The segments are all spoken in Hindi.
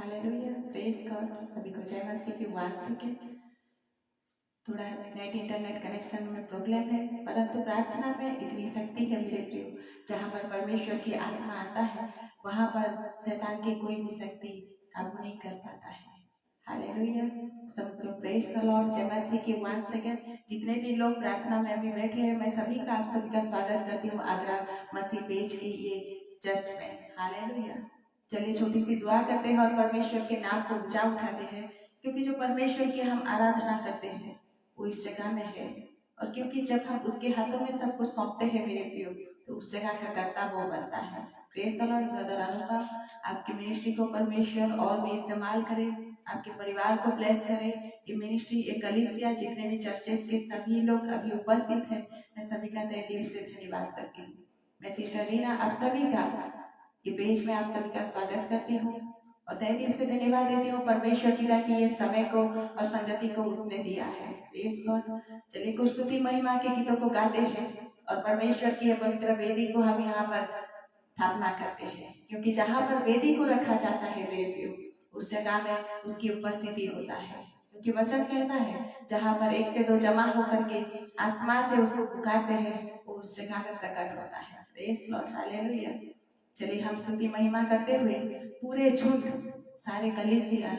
Hallelujah, praise God. सभी को जय मसीह की। वन सेकेंड, थोड़ा नेट इंटरनेट कनेक्शन में प्रॉब्लम है, परंतु प्रार्थना में इतनी शक्ति है मेरे प्रियो। जहाँ पर परमेश्वर की आत्मा आता है वहाँ पर शैतान की कोई भी शक्ति काबू नहीं कर पाता है। हालेलुया, सबको प्रेज द लॉर्ड। जय मसीह की। वन सेकेंड, जितने भी लोग प्रार्थना में अभी बैठे हैं, मैं सभी का आप सभी का स्वागत करती हूँ आगरा मसीह पेज के ये चर्च में। हालेलुया। चलिए छोटी सी दुआ करते हैं और परमेश्वर के नाम को ऊंचा उठाते हैं, क्योंकि जो परमेश्वर की हम आराधना करते हैं वो इस जगह में है। और क्योंकि जब हम उसके हाथों में सब कुछ सौंपते हैं मेरे प्रियो, तो उस जगह का कर्ता वो बनता है। Praise the Lord. ब्रदर अनुपम, आपकी मिनिस्ट्री को परमेश्वर और भी इस्तेमाल करे, आपके परिवार को ब्लेस करे। ये मिनिस्ट्री, ये कलीसिया, जितने भी चर्चेस के सभी लोग अभी उपस्थित हैं, मैं सभी का तहे दिल से धन्यवाद करती हूँ। मैं सिस्टर रीना आप सभी का ये पेज में आप सभी का स्वागत करती हूँ और तहे दिल से धन्यवाद देती हूँ परमेश्वर की कि ये समय को और संगति को उसने दिया है। Praise God. चलिए कुछ स्तुति महिमा के गीतों को गाते हैं और परमेश्वर की पवित्र वेदी को हम यहाँ पर स्थापना करते हैं, क्योंकि जहाँ पर वेदी को रखा जाता है मेरे प्रियो, उस जगह में उसकी उपस्थिति होता है। क्योंकि वचन कहता है जहाँ पर एक से दो जमा होकर के आत्मा से उसको पुकारते हैं, वो उस जगह में प्रकट होता है। Praise Lord. हालेलुया। चलिए हम स्तुति महिमा करते हुए पूरे झुंड सारे कलीसिया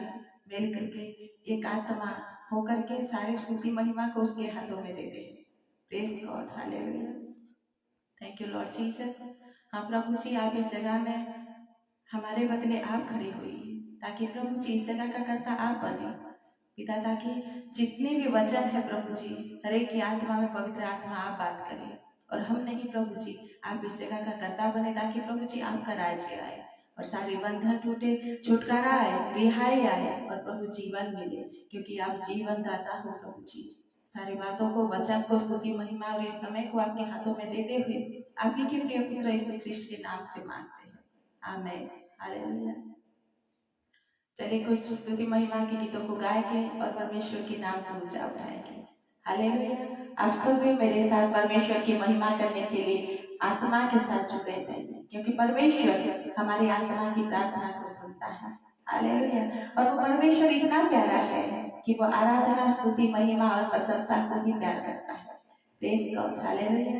मिल करके एक आत्मा होकर के सारे स्तुति महिमा को उसके हाथों में देते हैं। Praise God. Hallelujah. Thank you Lord Jesus. हाँ प्रभु जी, आप इस जगह में हमारे बदले आप खड़े हुई, ताकि प्रभु जी इस जगह का कर्ता आप बने पिता, ताकि जितने भी वचन है प्रभु जी, हर एक की आत्मा में पवित्र आत्मा आप बात करें और हम नहीं प्रभु जी, आप इस जगह का कर्ता बने, ताकि प्रभु जी आपका राज्य आए और सारे बंधन टूटे, छुटकारा आए, रिहाई आए और प्रभु जीवन मिले, क्योंकि आप जीवन दाता हो प्रभु जी। सारी बातों को, वचन को, स्तुति महिमा और इस समय को आपके हाथों में देते हुए आप ही के प्रिय पुत्र यीशु ख्रिस्ट के नाम से मांगते हैं, आमीन। हालेलुया। चलिए कुछ स्तुति महिमा के गीतों को गाएंगे और परमेश्वर के नाम को ऊंचा उठाएंगे। हालेलुया। आप सब भी मेरे साथ परमेश्वर की महिमा करने के लिए आत्मा के साथ जुड़े जाइए, क्योंकि परमेश्वर हमारी आत्मा की प्रार्थना को सुनता है। हालेलुया। और वो परमेश्वर इतना प्यारा है कि वो आराधना, स्तुति महिमा और प्रशंसा को भी प्यार करता है। Praise God. Hallelujah.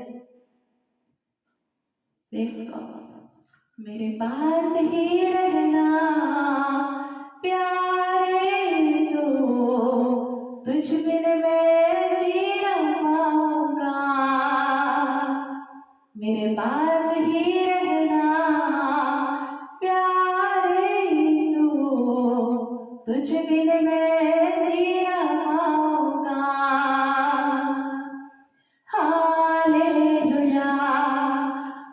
Praise God. मेरे पास ही रहना प्यारे यीशु, तुझ बिन मैं जी ना पाऊंगा। मेरे पास ही रहना प्यारे यीशु, तुझ बिन मैं जी ना पाऊंगा। Hallelujah,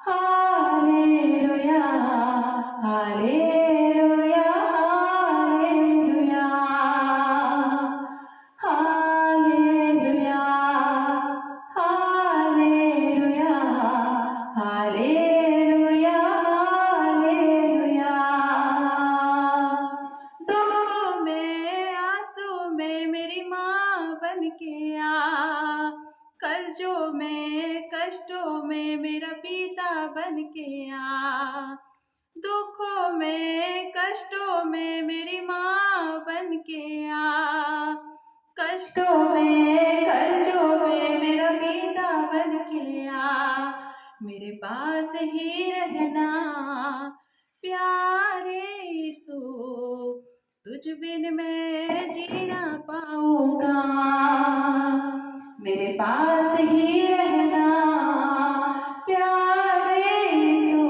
hallelujah, hallelujah, hallelujah, hallelujah, hallelujah, hallelujah, hallelujah. दुख में, आंसू में मेरी माँ बन के आ, कर्जों में, कष्टों में मेरा पिता बन के आ। दुखों में, कष्टों में मेरी माँ बन के आ। कष्टों में, कर्जों में मेरा पिता बन के आ। मेरे पास ही रहना प्यारे यीशु, तुझ बिन मैं जी ना पाऊंगा। मेरे पास ही रहना प्यारे यीशु,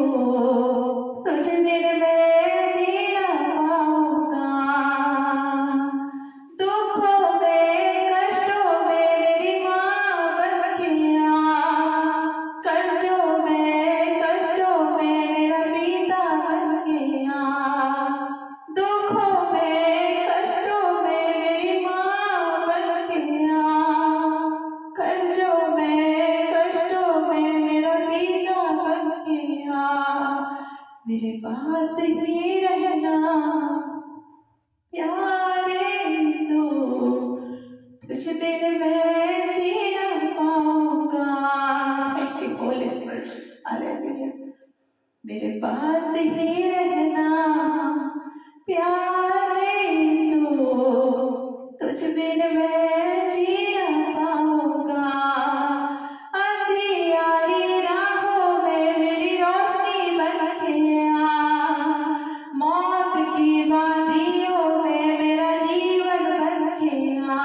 तुझ बिन मैं जी ना पाऊंगा। दुखों में, कष्टों में मेरी माँ बन के आ। कर्जों में, कष्टों में मेरा पिता बन के आ। दुखों में, कष्टों में मेरी माँ बन के आ। कर्जों में, कष्टों में मेरा पिता बन के आ। मेरे पास ही रहना प्यारे यीशु, तुझ बिन मैं जी ना पाऊंगा। Thank you Holy Spirit. Hallelujah. मेरे पास ही रहना प्यारे यीशु, तुझ बिन मैं जी न पाऊंगा। अंधियारी राहों में मेरी रोशनी बन के आ, मौत की वादियों में मेरा जीवन बन के आ।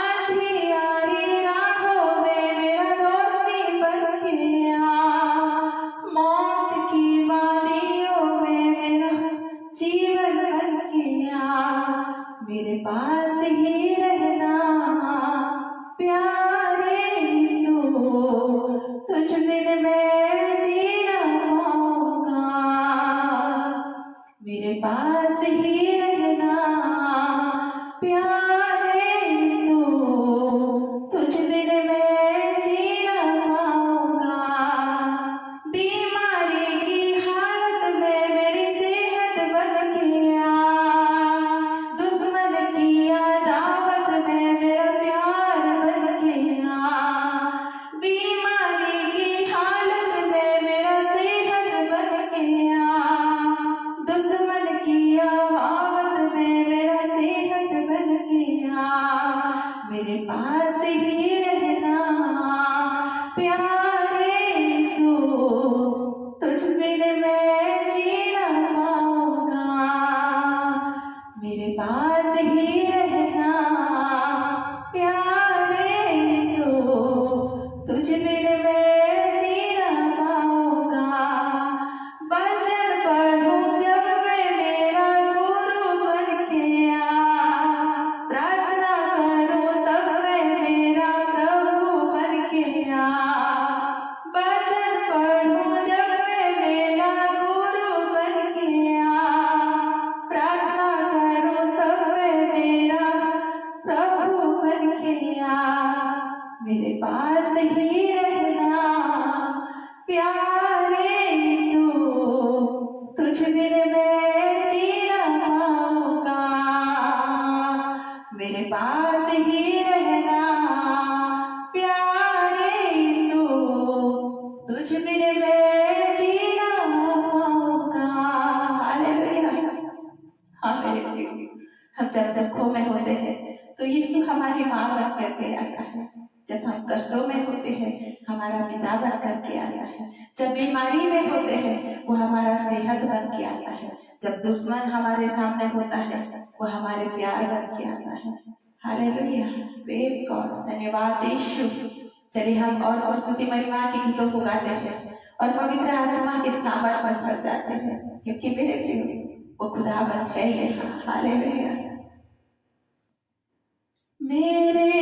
अंधियारी राहों में मेरा रोशनी बन के आ, मौत की वादियों में मेरा जीवन बन के आ। मेरे पास ही रहना प्यारे यीशु, तुझ बिन मैं जी न पाऊंगा। मेरे पास ही रहना प्यारे यीशु, तुझ बिन मैं जी न पाऊंगा। बीमारी की हालत में मेरी सेहत बन के आ, दुश्मन की अदावत में मेरा प्यार बन के आ। बीमारी की हालत में मेरा सेहत बन के आ, दुश्मन की अदावत में मेरा सेहत बन के आ। मेरे पास ही रहना प्यारे यीशु, तुझ बिन मैं जी न पाऊंगा। मेरे पास ही रहना प्यारे यीशु, तुझ बिन मैं जी न पाऊंगा। भजन पढ़ूं जब मैं मेरा गुरु बन के आ, प्रार्थना करूं तब मैं मेरा प्रभु बन के आ। भजन पढ़ूं जब मैं मेरा गुरु बन के आ, प्रार्थना करूं तब मैं मेरा प्रभु बन के आ। मेरे पास ही रहना प्यारे यीशु, तुझ बिन मैं जी न पाऊंगा। मेरे पास ही रहना प्यारे यीशु, तुझ बिन मैं जी न पाऊंगा। हालेलुया। हाँ मेरे प्रिय, हम जब दुखों में होते हैं तो यीशु हमारी माँ बन करके आता है। जब हम कष्टों में होते हैं हमारा पिता बन करके आता है। जब बीमारी में होते हैं वो हमारा सेहत बन के आता है। जब दुश्मन हमारे सामने होता है वो हमारे प्यार बन के आता है। हालेलुया, प्रेज गॉड, धन्यवाद यीशु। चलिए हम और स्तुति महिमा के गीतों को गाते हैं और पवित्र आत्मा के सामर्थ में भर जाते हैं, क्योंकि मेरे प्रिय वो खुदावन है यहाँ। हालेलुया। मेरे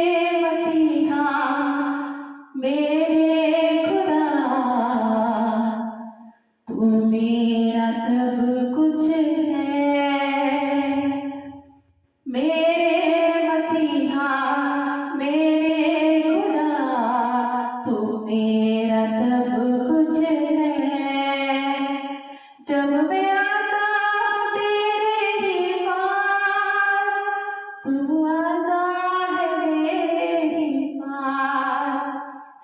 मसीहा, मेरे खुदा, तू मेरा सब कुछ है। मेरे मसीहा, मेरे खुदा, तू मेरा सब कुछ है। जब मैं आता हूँ तेरे ही पास, तू आता है मेरे ही पास।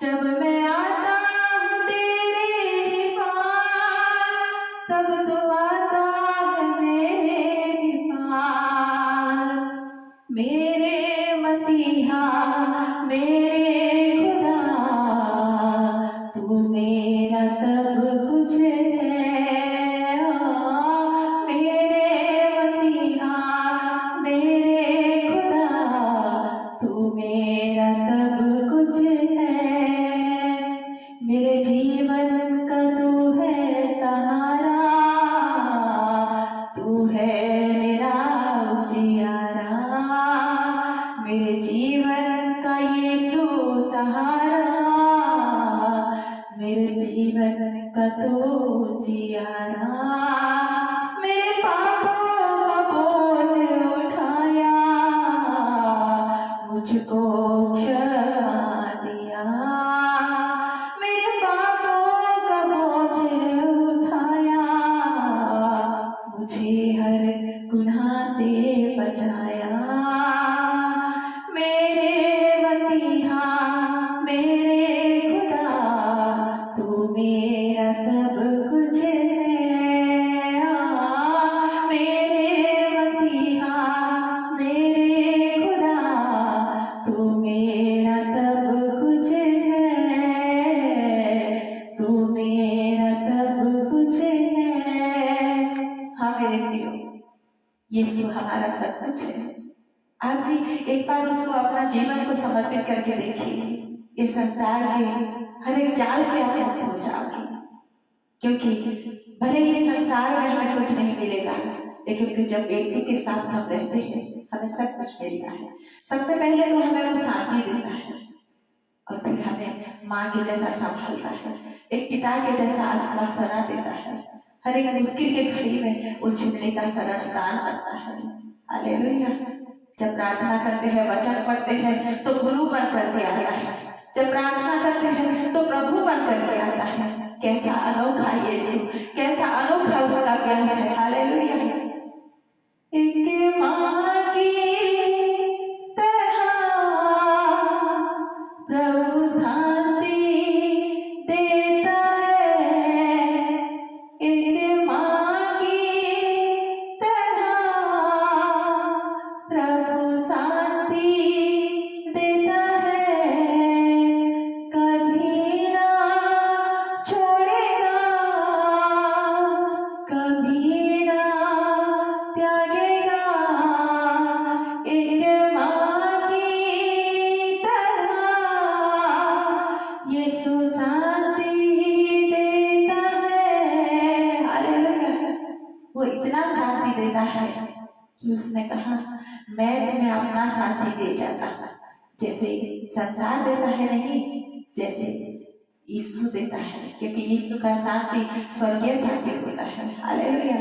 जब मैं आता हूँ तेरे ही पास, तब तू आता है मेरे ही पास। मेरे मसीहा, मेरे खुदा, तू मेरा सब कुछ है। मेरे मसीहा, मेरे खुदा, तू मेरा सब कुछ है। मेरे जीवन का तू है सहारा, तू है मेरा उजियारा। मेरे जीवन का यीशु सहारा, मेरे जीवन का तू उजियारा। मेरे पापों का बोझ उठाया, मुझको क्षमा दिया। मेरे पापों का बोझ उठाया, मुझे हर गुनाह से बचाया। मेरे मसीहा, मेरे खुदा, तू मेरा सब कुछ है। मेरे मेरे प्रियो, यीशु हमारा सब कुछ है। आप भी एक बार उसको अपना जीवन को समर्पित करके देखिए, इस संसार के हर एक जाल से आप मुक्त हो जाओगे। क्योंकि भले ही संसार में हमें कुछ नहीं मिलेगा, लेकिन जब यीशु के साथ हम रहते हैं हमें सब कुछ मिलता है। सबसे पहले तो हमें वो शांति देता है, और फिर हमें माँ के जैसा संभालता है, एक पिता के जैसा आश्वासना देता है। हर एक मुश्किल के घड़ी में वो छुपने का सरल दान करता है। हालेलुया। जब प्रार्थना करते हैं, वचन पढ़ते हैं, तो गुरु बन करके आता है। जब प्रार्थना करते हैं तो प्रभु बन करके आता है। कैसा अनोखा यीशु, कैसा अनोखा उसका प्यार है। हालेलुया। एक माँ की तरह प्रभु शांति देता है, एक माँ की तरह प्रभु शांति देता है, कभी ना छोड़ेगा, कभी ना त्यागेगा, एक माँ की तरह यीशु शांति देता है। हालेलुया। वो इतना शांति देता है कि उसने कहा, मैं तुम्हें अपना शांति दे जाता, जैसे संसार देता है नहीं, जैसे यीशु देता है, क्योंकि यीशु का शांति स्वर्गीय शांति होता है। हालेलुया।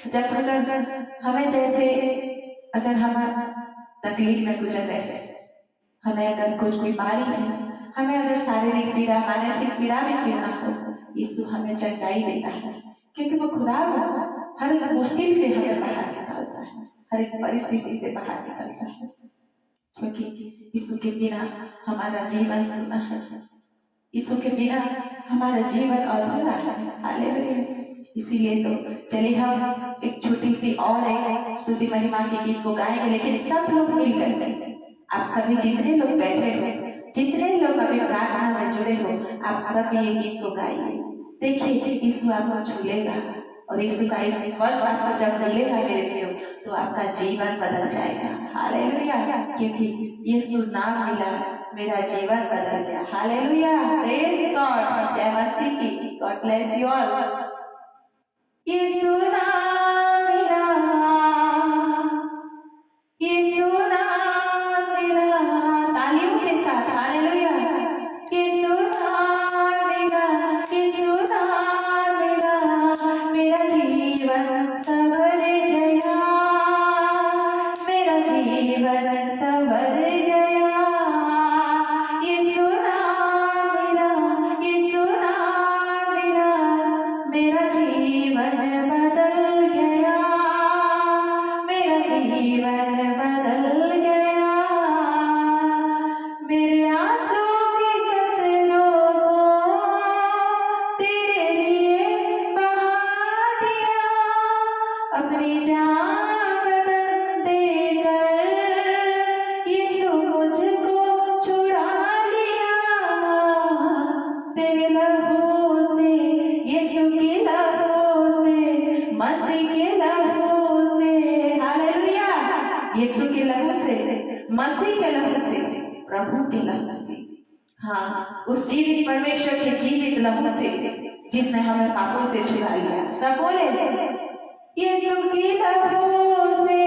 जब हमें जैसे अगर हम तकलीफ में गुजर रहे हैं, हमें अगर कुछ बीमारी है, हमें अगर शारीरिक पीड़ा, मानसिक पीड़ा भी क्यों ना हो, यीशु हमें चंगाई देता है, क्योंकि वो खुदा हर एक मुश्किल से हमें बाहर निकालता है, हर एक परिस्थिति से बाहर निकालता है, क्योंकि यीशु के बिना हमारा जीवन सुना है, यीशु के बिना हमारा जीवन अधूरा है। हालेलुया। इसीलिए तो चलिए हम एक छोटी सी और एक स्तुति महिमा के गीत को गाएंगे, लेकिन सब लोग मिल करके, आप सभी जितने लोग बैठे हो, जितने लोग अभी प्रार्थना में जुड़े हो, आप सब ये गीत को गाइए। देखिए यीशु आपको छू लेगा, और यीशु का इस स्पर्श आपको जब मिलेगा मेरे प्रियो, तो आपका जीवन बदल जाएगा। हालेलुया। क्योंकि यीशु नाम मिला, मेरा जीवन बदल गया। हालेलुया। Praise God. जय मसीह की। God bless you all. यीशु नाम मिला, यीशु नाम मिला, तालियों के साथ। हालेलुया। यीशु नाम मिला, यीशु नाम मिला, मेरा जीवन संवर गया, मेरा जीवन संवर गया, यीशु नाम मिला, यीशु नाम मिला, मेरा जीवन बदल गया, मेरा जीवन बदल गया, मेरे आंसू के कतरों को तेरे लिए बहा दिया, अपनी जान बदल देकर यीशु मुझको छुड़ा लिया, तेरे लहू से, यीशु के लहू से, मसीह के लहू से। हालेलुया। यीशु के लहू से, मसीह के लहू से, प्रभु के लहू से, हाँ, उस जीवित परमेश्वर के जीवित लहू से, जिसने हमें पापों से छुड़ा लिया। सब बोले, यीशु के लहू से,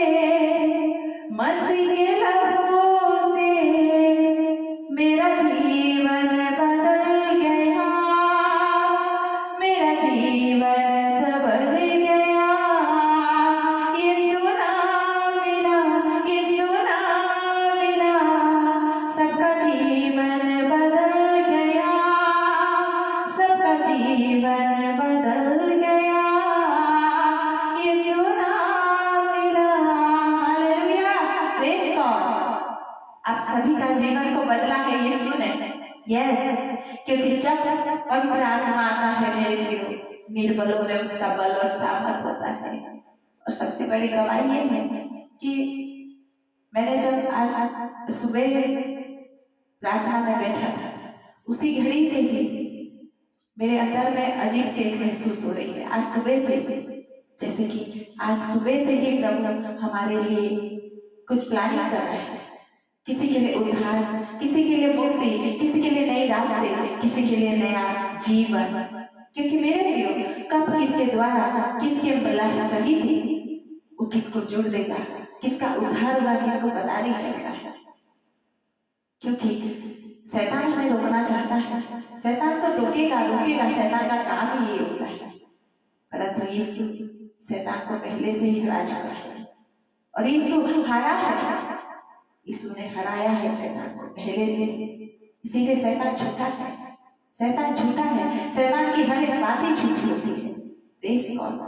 मसीह के लहू से, मेरा जीवन बदल गया, मेरा जीवन संवर गया, यीशु नाम मिला, यीशु नाम मिला, सबका जीवन बदल गया, सबका जीवन बदल गया, यीशु नाम मिला। हालेलुया। Praise God. आप सभी का जीवन को बदला है यीशु ने। यस। क्योंकि जब पवित्र आत्मा आता है मेरे प्रियो, निर्बलों में उसका बल और सामर्थ होता है। और सबसे बड़ी गवाही ये है कि मैंने जब आज सुबह प्रार्थना में बैठा था, उसी घड़ी से ही मेरे अंदर में अजीब से महसूस हो रही है। आज सुबह से जैसे कि आज सुबह से ही प्रभु हमारे लिए कुछ प्लानिंग कर रहे हैं, किसी के लिए उद्धार, किसी के लिए मुक्ति, किसी के लिए नए रास्ते, किसी के लिए नया जीवन। क्योंकि मेरे प्रियो, कब किसके द्वारा किसके बला सही थी, वो किसको जोड़ देगा, किसका उद्धार होगा, किसको पता नहीं चलता है। क्योंकि शैतान हमें रोकना चाहता है, शैतान तो रोकेगा, शैतान का काम ही ये होता है। परंतु यीशु शैतान को पहले से ही हरा चुका है और यीशु हारा है, यीशु ने हराया है शैतान को पहले से। इसीलिए शैतान झूठा है, शैतान झूठा है, शैतान की हर एक बात ही झूठी होती है। Praise God.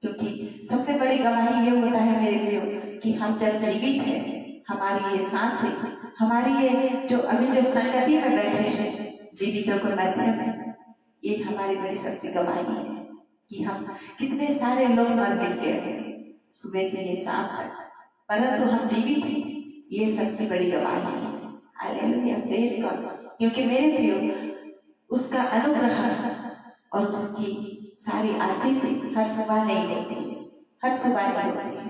क्योंकि सबसे बड़ी गवाही ये होता है मेरे प्रियो कि हम जब जीवित हैं, हमारी ये सांस है, हमारी ये जो अभी जो संगति में बैठे हैं जीवितों को मध्य में, ये हमारी बड़ी सबसे गवाही है कि हम कितने सारे लोग मर मिल के सुबह से ये शाम तक, परंतु हम जीवित हैं, ये सबसे बड़ी गवाही है। Hallelujah, praise God. क्योंकि मेरे प्रियो उसका अनुग्रह और उसकी सारी आशीष हर सुबह नहीं होती, हर सुबह नहीं होती है।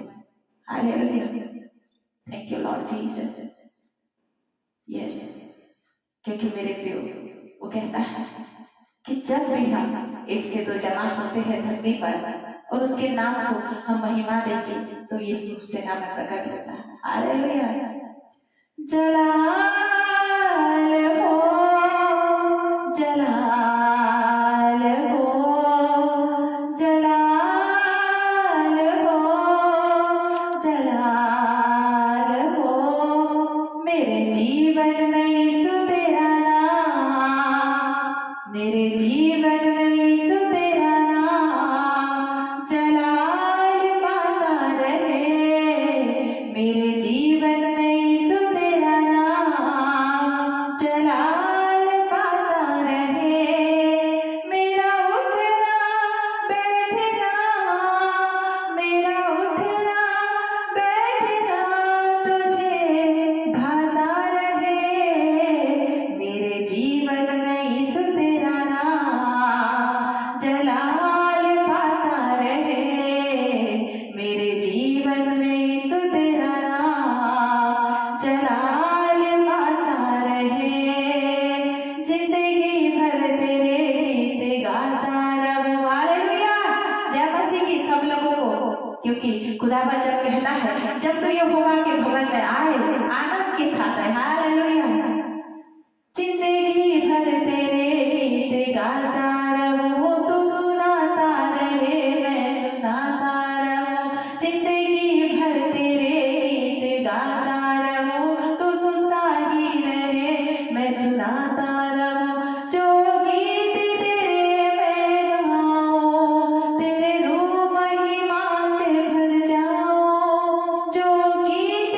Hallelujah, thank you Lord Jesus. Yes, क्योंकि मेरे प्रियो वो कहता है कि जब भी हम एक से दो जमा होते हैं धरती पर और उसके नाम को हम महिमा देंगे तो यीशु उससे नाम प्रकट होता है। हालेलुया। जलाल हो, जलाल हो, जलाल हो, जलाल हो, मेरे जीवन में यीशु तेरा नाम, मेरे जीवन में यीशु तेरा नाम जलाल पाता रहे, मेरे जीवन में खुदावन जब कहता है जब तो यहोवा के भवन में आए आनंद के साथ है। हालेलुया। जिंदगी भर तेरे गीत गाता रहूं, तू सुनाता रहे मैं सुनाता रहूं, जिंदगी भर तेरे गीत गाता रहूं, तू सुनता ही रहे मैं सुनाता रहूं, जो गीत तेरे मैं गाऊं, तेरे रूप महिमा से भर जाऊं, जो गीत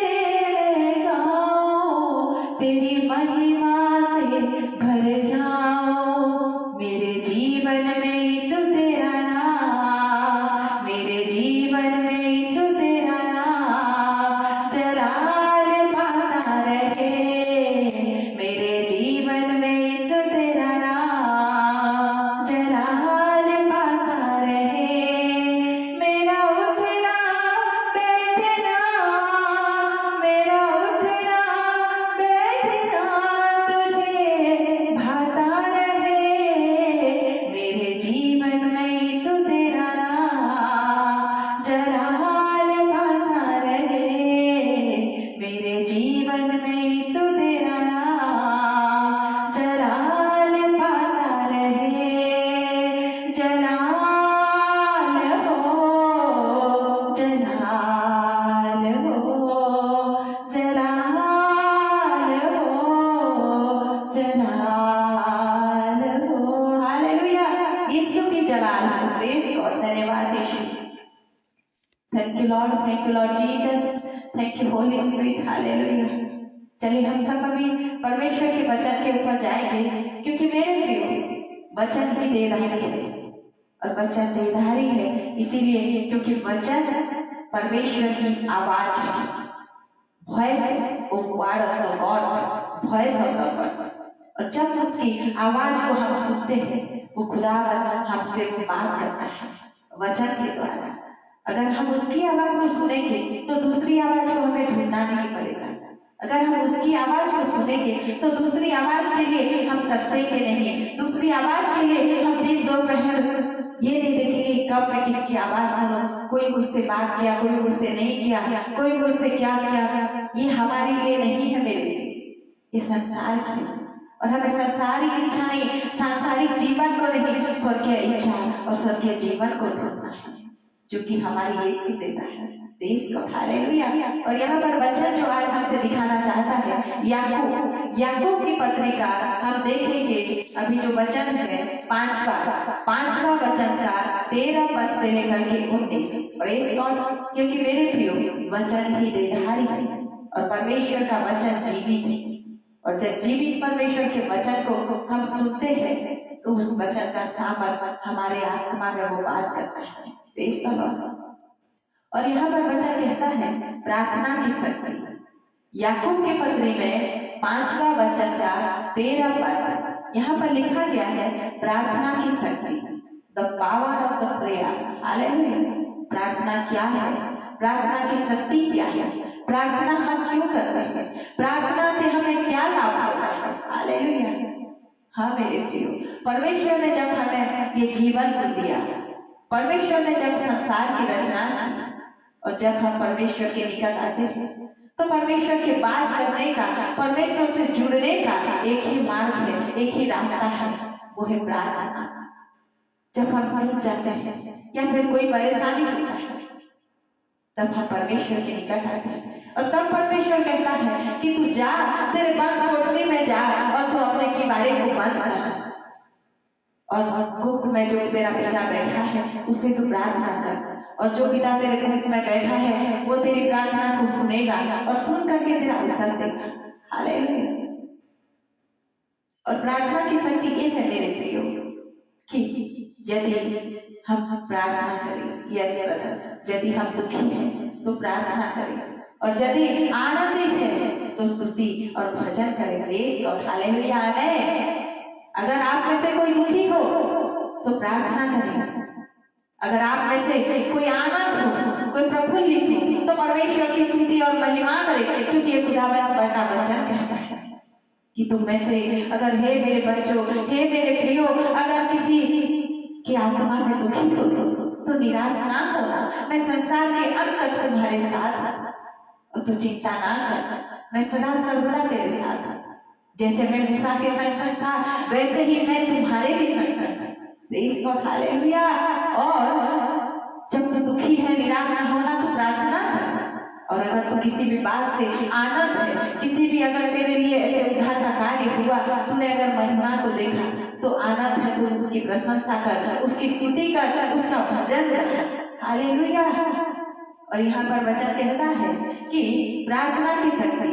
तेरे मैं गाऊं, तेरी महिमा से भर जाऊं, मेरे जीवन में यीशु तेरा नाम, मेरे जीवन में यीशु तेरा नाम जलाल पाता रहे, मेरे जीवन में यीशु तेरा नाम जलाल पाता रहे, मेरा उठना बैठना, मेरा उठना बैठना तुझे भाता रहे, मेरे जीवन में यीशु तेरा नाम जलाल पाता रहे, मेरे जीवन में यीशु तेरा नाम जलाल पाता रहे, जलाल हो, जलाल हो, जलाल हो, जलाल हो। हालेलुया, यीशु की जलाल हो। प्रेज़ गॉड, धन्यवाद यीशु। Thank you Lord Jesus, thank you Holy Spirit. Hallelujah. चलिए हम सब अभी परमेश्वर के वचन के ऊपर जाएंगे, क्योंकि मेरे प्रियो वचन ही देधारी है और वचन देधारी है इसीलिए क्योंकि वचन परमेश्वर की आवाज है, voice of word of the God, voice of the God. और जब उसकी आवाज को हम सुनते हैं वो खुदावन हमसे बात करता है, वचन के द्वारा। अगर हम उसकी आवाज को सुनेंगे तो दूसरी आवाज को हमें ढूंढना नहीं पड़ेगा। अगर हम उसकी आवाज को सुनेंगे तो दूसरी आवाज के लिए हम तरसेंगे नहीं। दूसरी आवाज के लिए हम दिन दोपहर ये नहीं देखेंगे कब मैं किसकी आवाज सुनूं, कोई मुझसे बात किया, कोई मुझसे नहीं किया, कोई मुझसे क्या किया। ये हमारे लिए नहीं है मेरे लिए, ये संसार की। और हमें सांसारिक इच्छाएं, सांसारिक जीवन को नहीं, स्वर्गीय इच्छा और स्वर्गीय जीवन को ढूंढना है जो कि हमारी यीशु देता है। देश को हालेलुया। और यहाँ पर वचन जो आज हमसे दिखाना चाहता है, याकूब की पत्री का हम देखेंगे। अभी जो वचन है पांचवा वचन का 13 पद से लेकर के 19। Praise God. क्योंकि मेरे प्रियो वचन ही देहधारी है और परमेश्वर का वचन जीवित है। और जब जीवित परमेश्वर के वचन को हम सुनते हैं तो उस वचन का सामर्थ हमारे आत्मा में वो बात करता है। देश का। और यहाँ पर वचन कहता है प्रार्थना की शक्ति। याकूब के पत्री में 5वां वचन का 13 पद यहाँ पर लिखा गया है प्रार्थना की शक्ति, the power of the prayer. Hallelujah. प्रार्थना क्या है? प्रार्थना की शक्ति क्या है? प्रार्थना हम क्यों करते हैं? प्रार्थना से हमें क्या लाभ होता है? हालेलुया। हाँ मेरे प्रियो, परमेश्वर ने जब हमें ये जीवन को दिया, परमेश्वर ने जब संसार की रचना की और जब हम परमेश्वर के निकट आते हैं तो परमेश्वर के बात करने का, परमेश्वर से जुड़ने का एक ही मार्ग है, एक ही रास्ता है, वो है प्रार्थना। जब हम रुक जाते हैं या फिर कोई परेशानी होता है तब हम परमेश्वर के निकट आते हैं और तब परमेश्वर कहता है कि तू जा, तेरे बंद कोठरी में जा और तू अपने किवाड़े को बंद कर और गुप्त में जो तेरा पिता बैठा है उससे तू प्रार्थना कर। और जो पिता तेरे गुप्त में बैठा है वो तेरी प्रार्थना को सुनेगा और सुन करके तेरा उत्तर देगा। हालेलुया। और प्रार्थना की शक्ति ये है मेरे प्रियो कि यदि हम प्रार्थना करें, यदि हम दुखी हैं तो प्रार्थना करें और यदि आनंदित है तो स्तुति और भजन करें। Praise God. हालेलुया। आमीन। अगर आप में से कोई दुखी हो तो प्रार्थना करें। अगर आप में से कोई आनंद हो, कोई प्रफुल्लित हो तो परमेश्वर की स्तुति और महिमा करें, क्योंकि ये खुदावंद का वचन कहता है कि तुम में से अगर हे मेरे बच्चों, हे मेरे प्रियो, अगर किसी की आत्मा में दुखी हो तो निराश ना होना। मैं संसार के अंत तक तुम्हारे साथ और तू चिंता ना कर, मैं सदा सर्वदा तेरे साथ। जैसे मैं मूसा के संग था वैसे ही मैं तुम्हारे भी संग। Praise God. हालेलुया। और जब तू दुखी है, निराश ना होना, तो प्रार्थना कर। और अगर तू किसी भी बात से आनंद है, किसी भी अगर तेरे लिए ऐसे उद्धार का कार्य हुआ, तूने अगर महिमा को देखा तो आनंद है, तू उसकी प्रशंसा कर, उसकी स्तुति कर, उसका भजन कर। हालेलुया। और यहाँ पर वचन कहता है कि प्रार्थना की शक्ति।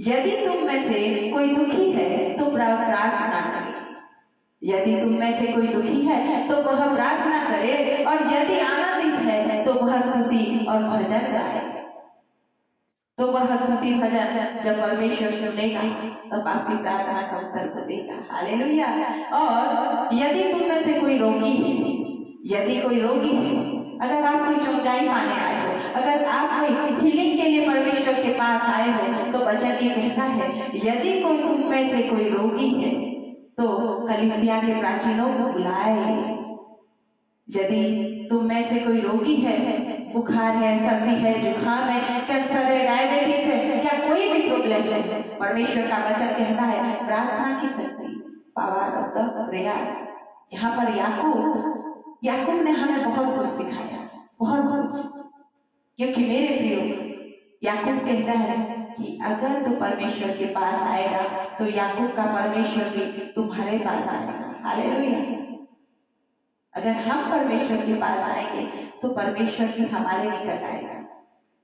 यदि तुम में से कोई दुखी है तो प्रार्थना करे। यदि तुम में से कोई दुखी है तो वह प्रार्थना करे और यदि आनंदित है तो वह स्तुति और भजन गाए। तो वह स्तुति भजन जब परमेश्वर सुनेगा तब आपकी प्रार्थना का उत्तर को देगा। हालेलुया। और यदि तुम में से कोई रोगी है, यदि कोई रोगी है, अगर आप कोई चौंकाई पाने आए हो, अगर आप कोई हीलिंग के लिए परमेश्वर के पास आए हो तो वचन ये कहता है यदि कोई तुम में से कोई रोगी है तो कलीसिया के प्राचीनों को बुलाए। यदि तुम में से कोई रोगी है, बुखार है, सर्दी है, जुकाम है, कैंसर है, डायबिटीज है, क्या कोई भी प्रॉब्लम है, परमेश्वर का वचन कहता है प्रार्थना की शक्ति, पावर ऑफ द प्रेयर। यहाँ पर याकूब ने हमें बहुत कुछ सिखाया, बहुत कुछ। क्योंकि मेरे प्रियो याकूब कहता है कि अगर तू परमेश्वर के पास आएगा तो याकूब का परमेश्वर भी तुम्हारे पास आएगा। हालेलुया। अगर हम परमेश्वर के पास आएंगे तो परमेश्वर भी हमारे निकट आएगा।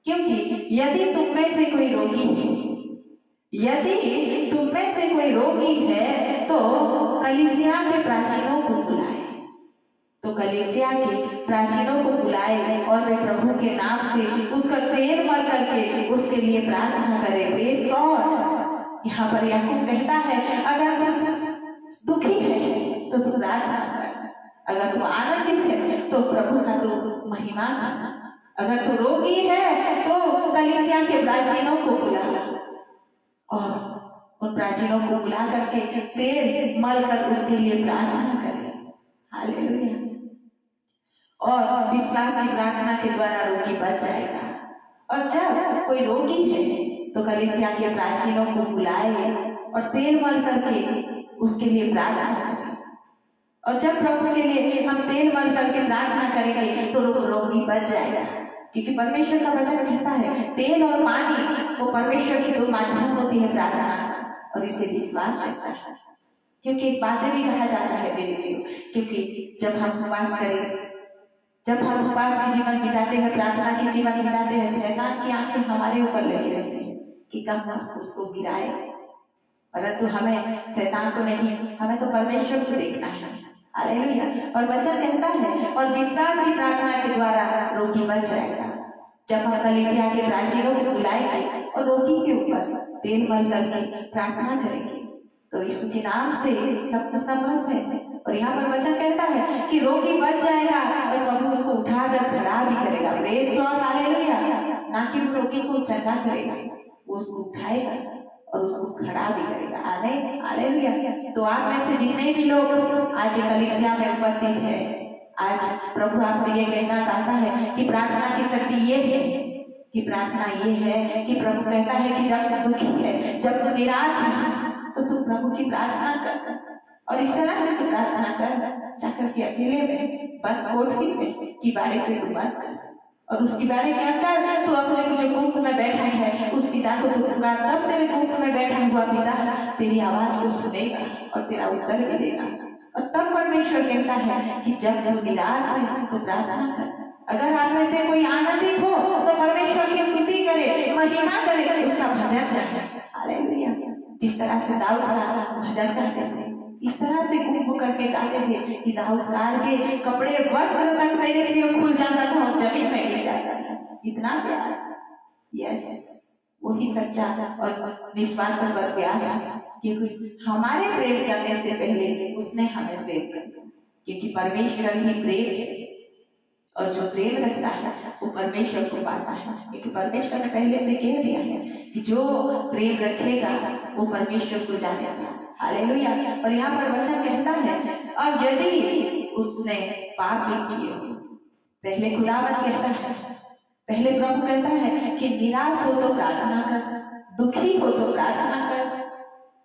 क्योंकि यदि तुम में से कोई रोगी है, यदि तुम में से कोई रोगी है तो कलीसिया के प्राचीनों को बुलाए। तो कलीसिया के प्राचीनों को बुलाए और वे प्रभु के नाम से उसका तेल मर करके उसके लिए प्रार्थना करे। Praise God. यहाँ पर याकूब कहता है अगर तू दुखी है तो तू प्रार्थना कर। अगर तू आनंदित है तो प्रभु का तू महिमा कर। अगर तू रोगी है तो कलीसिया के प्राचीनों को बुला और उन प्राचीनों को बुला करके तेल मल कर उसके लिए प्रार्थना करें। हालेलुया। और विश्वास की प्रार्थना के द्वारा रोगी बच जाएगा। और जब कोई रोगी है तो कलीसिया के प्राचीनों को बुलाए और तेल मल करके उसके लिए प्रार्थना करें। और जब प्रभु के लिए हम तेल मल करके प्रार्थना करेंगे तो रोगी बच जाएगा, क्योंकि परमेश्वर का वचन कहता है तेल और पानी वो परमेश्वर की दो माध्यम होती है प्रार्थना का, और इससे विश्वास चलता है। क्योंकि एक बात भी कहा जाता है मेरे प्रियो, क्योंकि जब हम उपवास करें, जब हम उपवास की जीवन बिताते हैं, प्रार्थना की जीवन बिताते हैं, शैतान की आंखें हमारे ऊपर लगी रहती है कि कब हम उसको गिराए, परंतु हमें शैतान को नहीं, हमें तो परमेश्वर को देखना है। हालेलुया। और वचन कहता है और विश्वास की प्रार्थना के द्वारा रोगी बच जाएगा। जब हम कलीसिया के प्राचीनों को बुलाएंगे और रोगी के ऊपर तेल मल करके प्रार्थना करेंगे तो यीशु के नाम से सब कुछ संभव है। और यहाँ पर वचन कहता है कि रोगी बच जाएगा और प्रभु उसको उठाकर खड़ा भी करेगा। Praise Lord, hallelujah. ना कि वो रोगी को चंगा करेगा, वो उसको उठाएगा और उसको खड़ा भी करेगा। आमीन, हालेलुया। तो आप में से जितने भी लोग आज कलीसिया में उपस्थित है, आज प्रभु आपसे ये कहना चाहता है कि प्रार्थना की शक्ति ये है, कि प्रार्थना ये है कि प्रभु कहता है कि जब तू दुखी है, जब तू निराश है, तो तू प्रभु की प्रार्थना कर। और इस तरह से तू प्रार्थना कर, जाकर के अकेले में बंद कोठरी में की बाड़ी पे तू बंद कर, और उसकी बाड़ी के अंदर तू अपने को जो गुप्त में बैठा है उस पिता को तू पुकार। तब तेरे गुप्त में बैठा हुआ पिता तेरी आवाज को सुनेगा और तेरा उत्तर भी देगा। और तब परमेश्वर कहता है कि जब तू निराश है तो प्रार्थना कर। अगर आप में से कोई आनंदित हो तो परमेश्वर की स्तुति करे, महिमा करे, उसका भजन करे। हालेलुया। जिस तरह से दाऊद का भजन करते थे, इस तरह से गुम करके गाते थे कि दाऊदकार के कपड़े वस्त्र तक मेरे प्रिय खुल जाता था और जमीन में गिर जाता था। इतना प्यार, यस, वही सच्चा और निस्वार्थ प्यार है, क्योंकि हमारे प्रेम करने से पहले उसने हमें प्रेम किया। क्योंकि परमेश्वर ही प्रेम है और जो प्रेम रखता है वो परमेश्वर को पाता है। क्योंकि परमेश्वर ने पहले से कह दिया है कि जो प्रेम रखेगा वो परमेश्वर को जानेगा। हालेलुया। और यहाँ पर वचन कहता है और यदि उसने पाप भी किए, पहले खुदावंद कहता है, पहले प्रभु कहता है कि निराश हो तो प्रार्थना कर, दुखी हो तो प्रार्थना कर।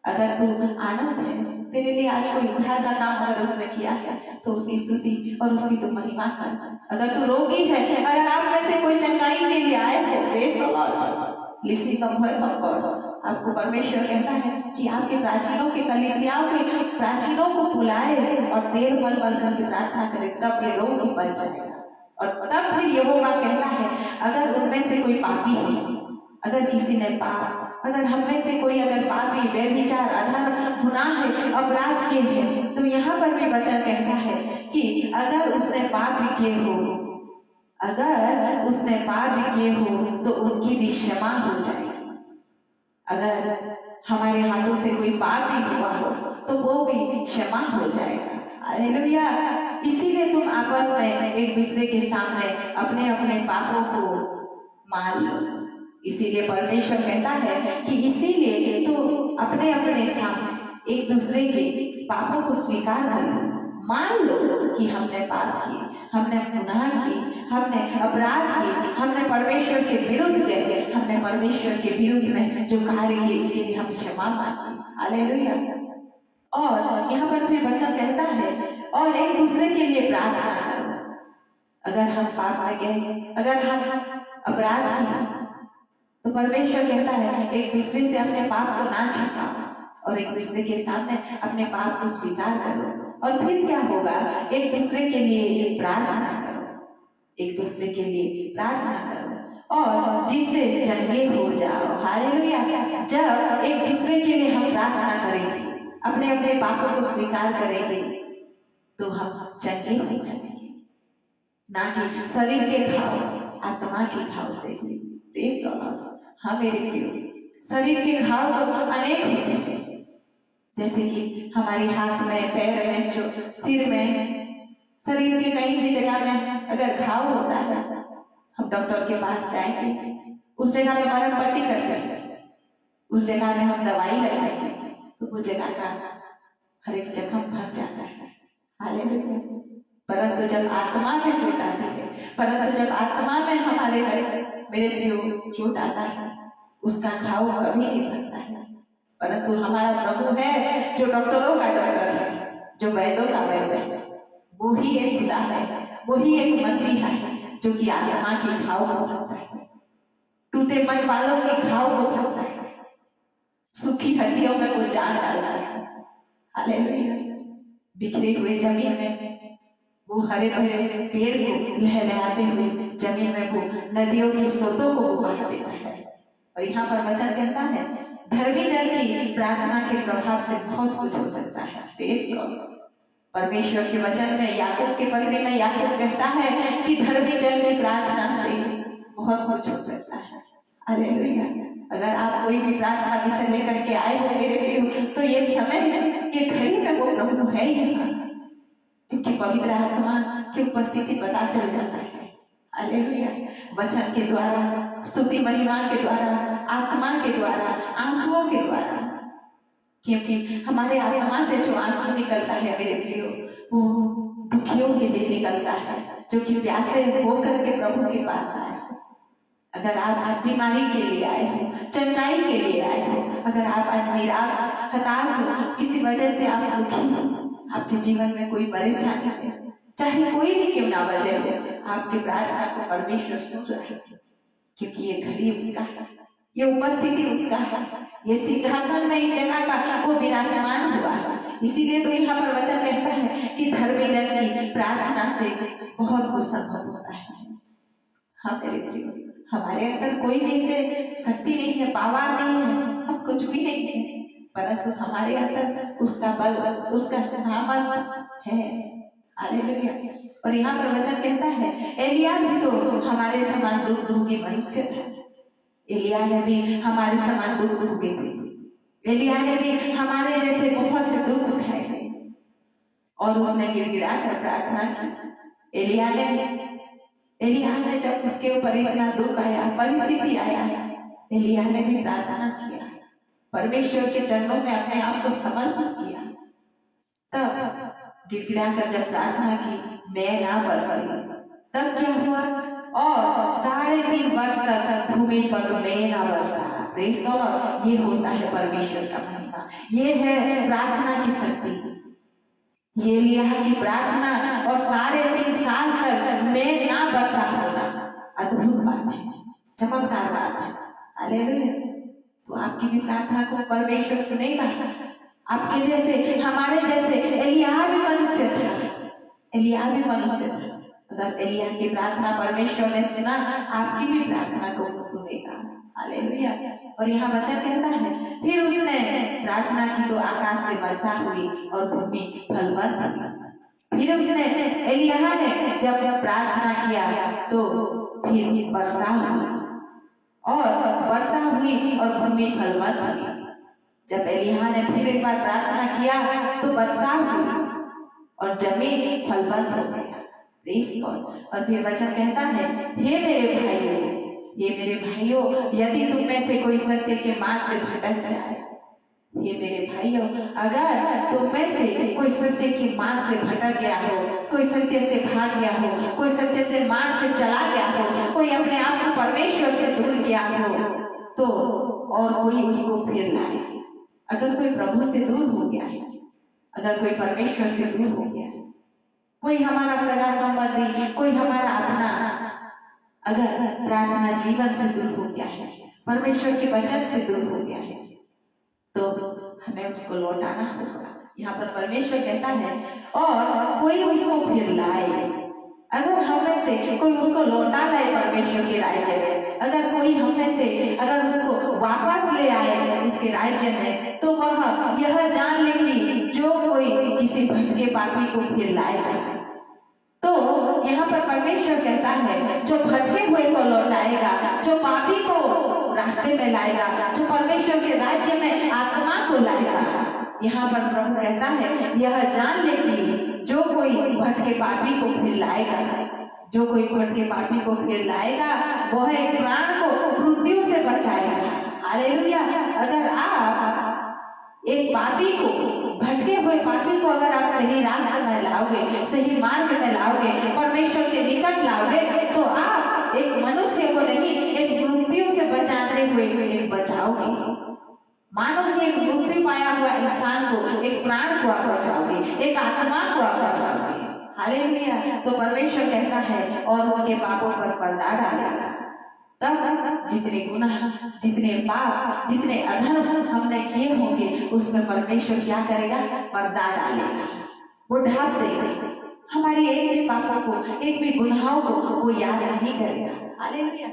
अगर तू आनंद है, तेरे लिए आज कोई उद्धार का काम अगर उसने किया है तो उसकी स्तुति और उसकी तो महिमा कर। अगर तू रोगी है, अगर आप में से कोई चंगाई के लिए आए हो, praise Lord, listen the voice of God. आपको परमेश्वर कहता है कि आपके प्राचीनों के कलीसियाओं के प्राचीनों को बुलाए और तेल मल मल करके प्रार्थना करें, तब ये रोगी बच जाएगा। और तब फिर यहोवा कहता है अगर उनमें से कोई पापी है, अगर किसी ने पाप, अगर हम में से कोई अगर पापी, व्यभिचार, अधर्म, गुनाह है, अपराध किए हैं, तो यहाँ पर भी वचन कहता है कि अगर उसने पाप भी किए हो, अगर उसने पाप भी किए हो तो उनकी भी क्षमा हो जाएगी। अगर हमारे हाथों से कोई पाप भी हुआ हो तो वो भी क्षमा हो जाएगा। हालेलुया। इसीलिए तुम आपस में एक दूसरे के सामने अपने अपने पापों को मान लो। इसीलिए परमेश्वर कहता है कि इसीलिए तू अपने अपने सामने एक दूसरे के पापों को स्वीकार कर लो, मान लो कि हमने पाप किए, हमने गुनाह किए, हमने अपराध किए, हमने परमेश्वर के विरुद्ध किए, हमने परमेश्वर के विरुद्ध में जो कार्य किए इसके लिए हम क्षमा मांगे। हालेलुया। और यहाँ पर फिर वचन कहता है और एक दूसरे के लिए प्रार्थना करो। अगर हम पाप में गए, अगर हम अपराध किया, तो परमेश्वर कहता है एक दूसरे से अपने पाप को ना छिपाओ और एक दूसरे के सामने अपने पाप को स्वीकार करो। और फिर क्या होगा, एक दूसरे के लिए प्रार्थना करो, एक दूसरे के लिए प्रार्थना करो और जिससे चंगे हो जाओ। हालेलुया। जब एक दूसरे के लिए हम प्रार्थना करेंगे, अपने अपने पापों को स्वीकार करेंगे, तो हम चंगे हो जाएंगे। ना कि शरीर के घाव, आत्मा के घाव से। Praise Lord. हाँ मेरे प्रियो, शरीर के घाव तो अनेक होते हैं, जैसे कि हमारे हाथ में, पैर में, जो सिर में, शरीर के कहीं भी जगह में अगर घाव होता है, हम डॉक्टर के पास जाएंगे, उस जगह में मरहम पट्टी करके उस जगह में हम दवाई लगाएंगे तो वो जगह का हर एक जख्म भर जाता है। हालेलुया। परंतु जब आत्मा में चोट आती है, परंतु जब आत्मा में हमारे मेरे प्रियो चोट आता है, उसका घाव कभी नहीं भरता है। परंतु हमारा प्रभु है जो डॉक्टरों का डॉक्टर है, जो वैद्यों का वैद्य है, वो ही एक खुदा है, वो ही एक मसीहा है जो कि आत्मा के घाव को भरता है, टूटे मन वालों के घाव को भरता है, सूखी हड्डियों में वो जान डालता है। हालेलुया। बिखरे हुए जमीन में वो हरे भरे पेड़ को लहलहाते हुए जमीन में वो नदियों की स्रोतों को बहा देता है। और यहाँ पर वचन कहता है धर्मी जन की प्रार्थना के प्रभाव से बहुत कुछ हो सकता है। Praise God. परमेश्वर के वचन में याकूब के पत्री में याकूब कहता है कि धर्मी जन की प्रार्थना से बहुत कुछ हो सकता है। हालेलुया। अगर आप कोई भी प्रार्थना विषय लेकर के आए हो मेरे प्रियो, तो ये समय में, ये घड़ी में वो प्रभु है यहाँ, क्योंकि पवित्र आत्मा की उपस्थिति पता चल जाता है। हालेलुया। वचन के द्वारा, स्तुति महिमा के द्वारा, आत्मा के द्वारा, आंसुओं के द्वारा, क्योंकि हमारे आत्मा से जो आंसू निकलता है मेरे प्रियो, वो दुखियों के लिए निकलता है, जो कि प्यासे होकर के प्रभु के पास आए। अगर आप आज बीमारी के लिए आए हो, चंगाई के लिए आए हो, अगर आप आज निराश, हताश हो, किसी वजह से आप दुखी हो, आपके जीवन में कोई परेशानी है, चाहे कोई भी क्यों ना वजह हो, आपकी प्रार्थना को परमेश्वर सुन रहा है, क्योंकि ये घड़ी उसका है, ये उपस्थिति उसका है, ये सिंहासन में इस जगह का वो विराजमान हुआ है। इसीलिए तो यहाँ पर वचन कहता है कि धर्मी जन की प्रार्थना से बहुत कुछ संभव होता है। हाँ मेरे प्रियो, हमारे अंदर कोई भी ऐसे शक्ति नहीं है, पावर नहीं है, हम कुछ भी नहीं है, परंतु हमारे अंदर उसका बल, उसका सामर्थ है। हालेलुया। और यहाँ पर वचन कहता है एलिया भी तो हमारे समान दुख भोगी मनुष्य था। एलिया ने भी हमारे समान दुख भोगे थे। एलिया ने भी हमारे जैसे बहुत से दुख उठाए थे और उसने गिड़गिड़ा कर प्रार्थना की। एलिया ने जब उसके ऊपर इतना दुख आया, परिस्थिति आया, एलिया ने भी प्रार्थना किया, परमेश्वर के चरणों में अपने आप को समर्पित किया। तब गिड़गिड़ा कर जब प्रार्थना की, मैं ना बरसी, तब क्या हुआ? और 3.5 वर्ष तक भूमि पर मैं ना बरसा। Praise God. ये होता है परमेश्वर का महिमा, ये है प्रार्थना की शक्ति। ये एलिया की प्रार्थना और 3.5 साल तक मैं ना बरसा होना अद्भुत बात है, चमत्कार बात है। हालेलुया। तो आपकी भी प्रार्थना को परमेश्वर सुनेगा। आपके जैसे, हमारे जैसे एलिया भी मनुष्य था, एलिया भी मनुष्य था। अगर एलिया की प्रार्थना परमेश्वर ने सुना, आपकी भी प्रार्थना को वो सुनेगा। हालेलुया। और यहाँ वचन कहता है फिर उसने प्रार्थना की तो आकाश से वर्षा हुई और भूमि फलवंत हुई। फिर उसने, एलिया ने जब प्रार्थना किया तो फिर वर्षा हुई और भूमि फलवंत हुई। जब एलिया ने फिर एक बार प्रार्थना किया तो वर्षा हुई और जमीन फलवंत हो गया। Praise God. और फिर वचन कहता है हे मेरे भाइयों, यदि तुम में से कोई सत्य के मार्ग से भटक जाए, हे मेरे भाइयों, अगर तुम में से कोई सत्य के मार्ग से भटक गया हो, कोई सत्य से भाग गया हो, कोई सत्य से मार्ग से चला गया हो, कोई अपने आप को परमेश्वर से दूर गया हो, तो और कोई उसको फिर लाए। अगर कोई प्रभु से दूर हो गया है, अगर कोई परमेश्वर से दूर हो गया है, कोई हमारा सगा संबंधी, कोई हमारा अपना अगर प्रार्थना जीवन से दूर हो गया है, परमेश्वर के वचन से दूर हो गया है, तो हमें उसको लौटाना होगा। यहाँ पर परमेश्वर कहता है और कोई उसको फिर लाए। अगर हमें से कोई उसको लौटा लाए परमेश्वर के राज्य में, अगर कोई हमें से अगर उसको वापस ले आए उसके राज्य में, तो वह यह जान ले कि जो कोई किसी भटके पापी को फिर लाएगा। तो यहाँ पर परमेश्वर कहता है जो भटके हुए को लौटाएगा, जो पापी को रास्ते में लाएगा, जो परमेश्वर के राज्य में आत्मा को लाएगा। यहाँ पर प्रभु कहता है यह जान ले कि जो कोई भटके पापी को फिर लाएगा, जो कोई भटके पापी को फिर लाएगा, वह एक प्राण को मृत्यु से बचाएगा। हालेलुया। अगर आप एक पापी को, भटके हुए पापी को अगर आप सही रास्ते में लाओगे, सही मार्ग में लाओगे, परमेश्वर के निकट लाओगे, तो आप एक मनुष्य को नहीं, एक मृत्यु से बचाते हुए एक बचाओगे। मानो कि एक मृत्यु पाया हुआ इंसान को, एक प्राण को आप बचाओगे, एक आत्मा को आप बचाओगे। हालेलुया। तो परमेश्वर कहता है और उनके पापों पर पर्दा डालेगा। तब जितने गुनाह, जितने पाप, जितने अधर्म हमने किए होंगे, उसमें परमेश्वर क्या करेगा? पर्दा डालेगा, वो ढांप देगा। हमारे एक भी पापों को, एक भी गुनाहों को वो याद नहीं करेगा। हालेलुया।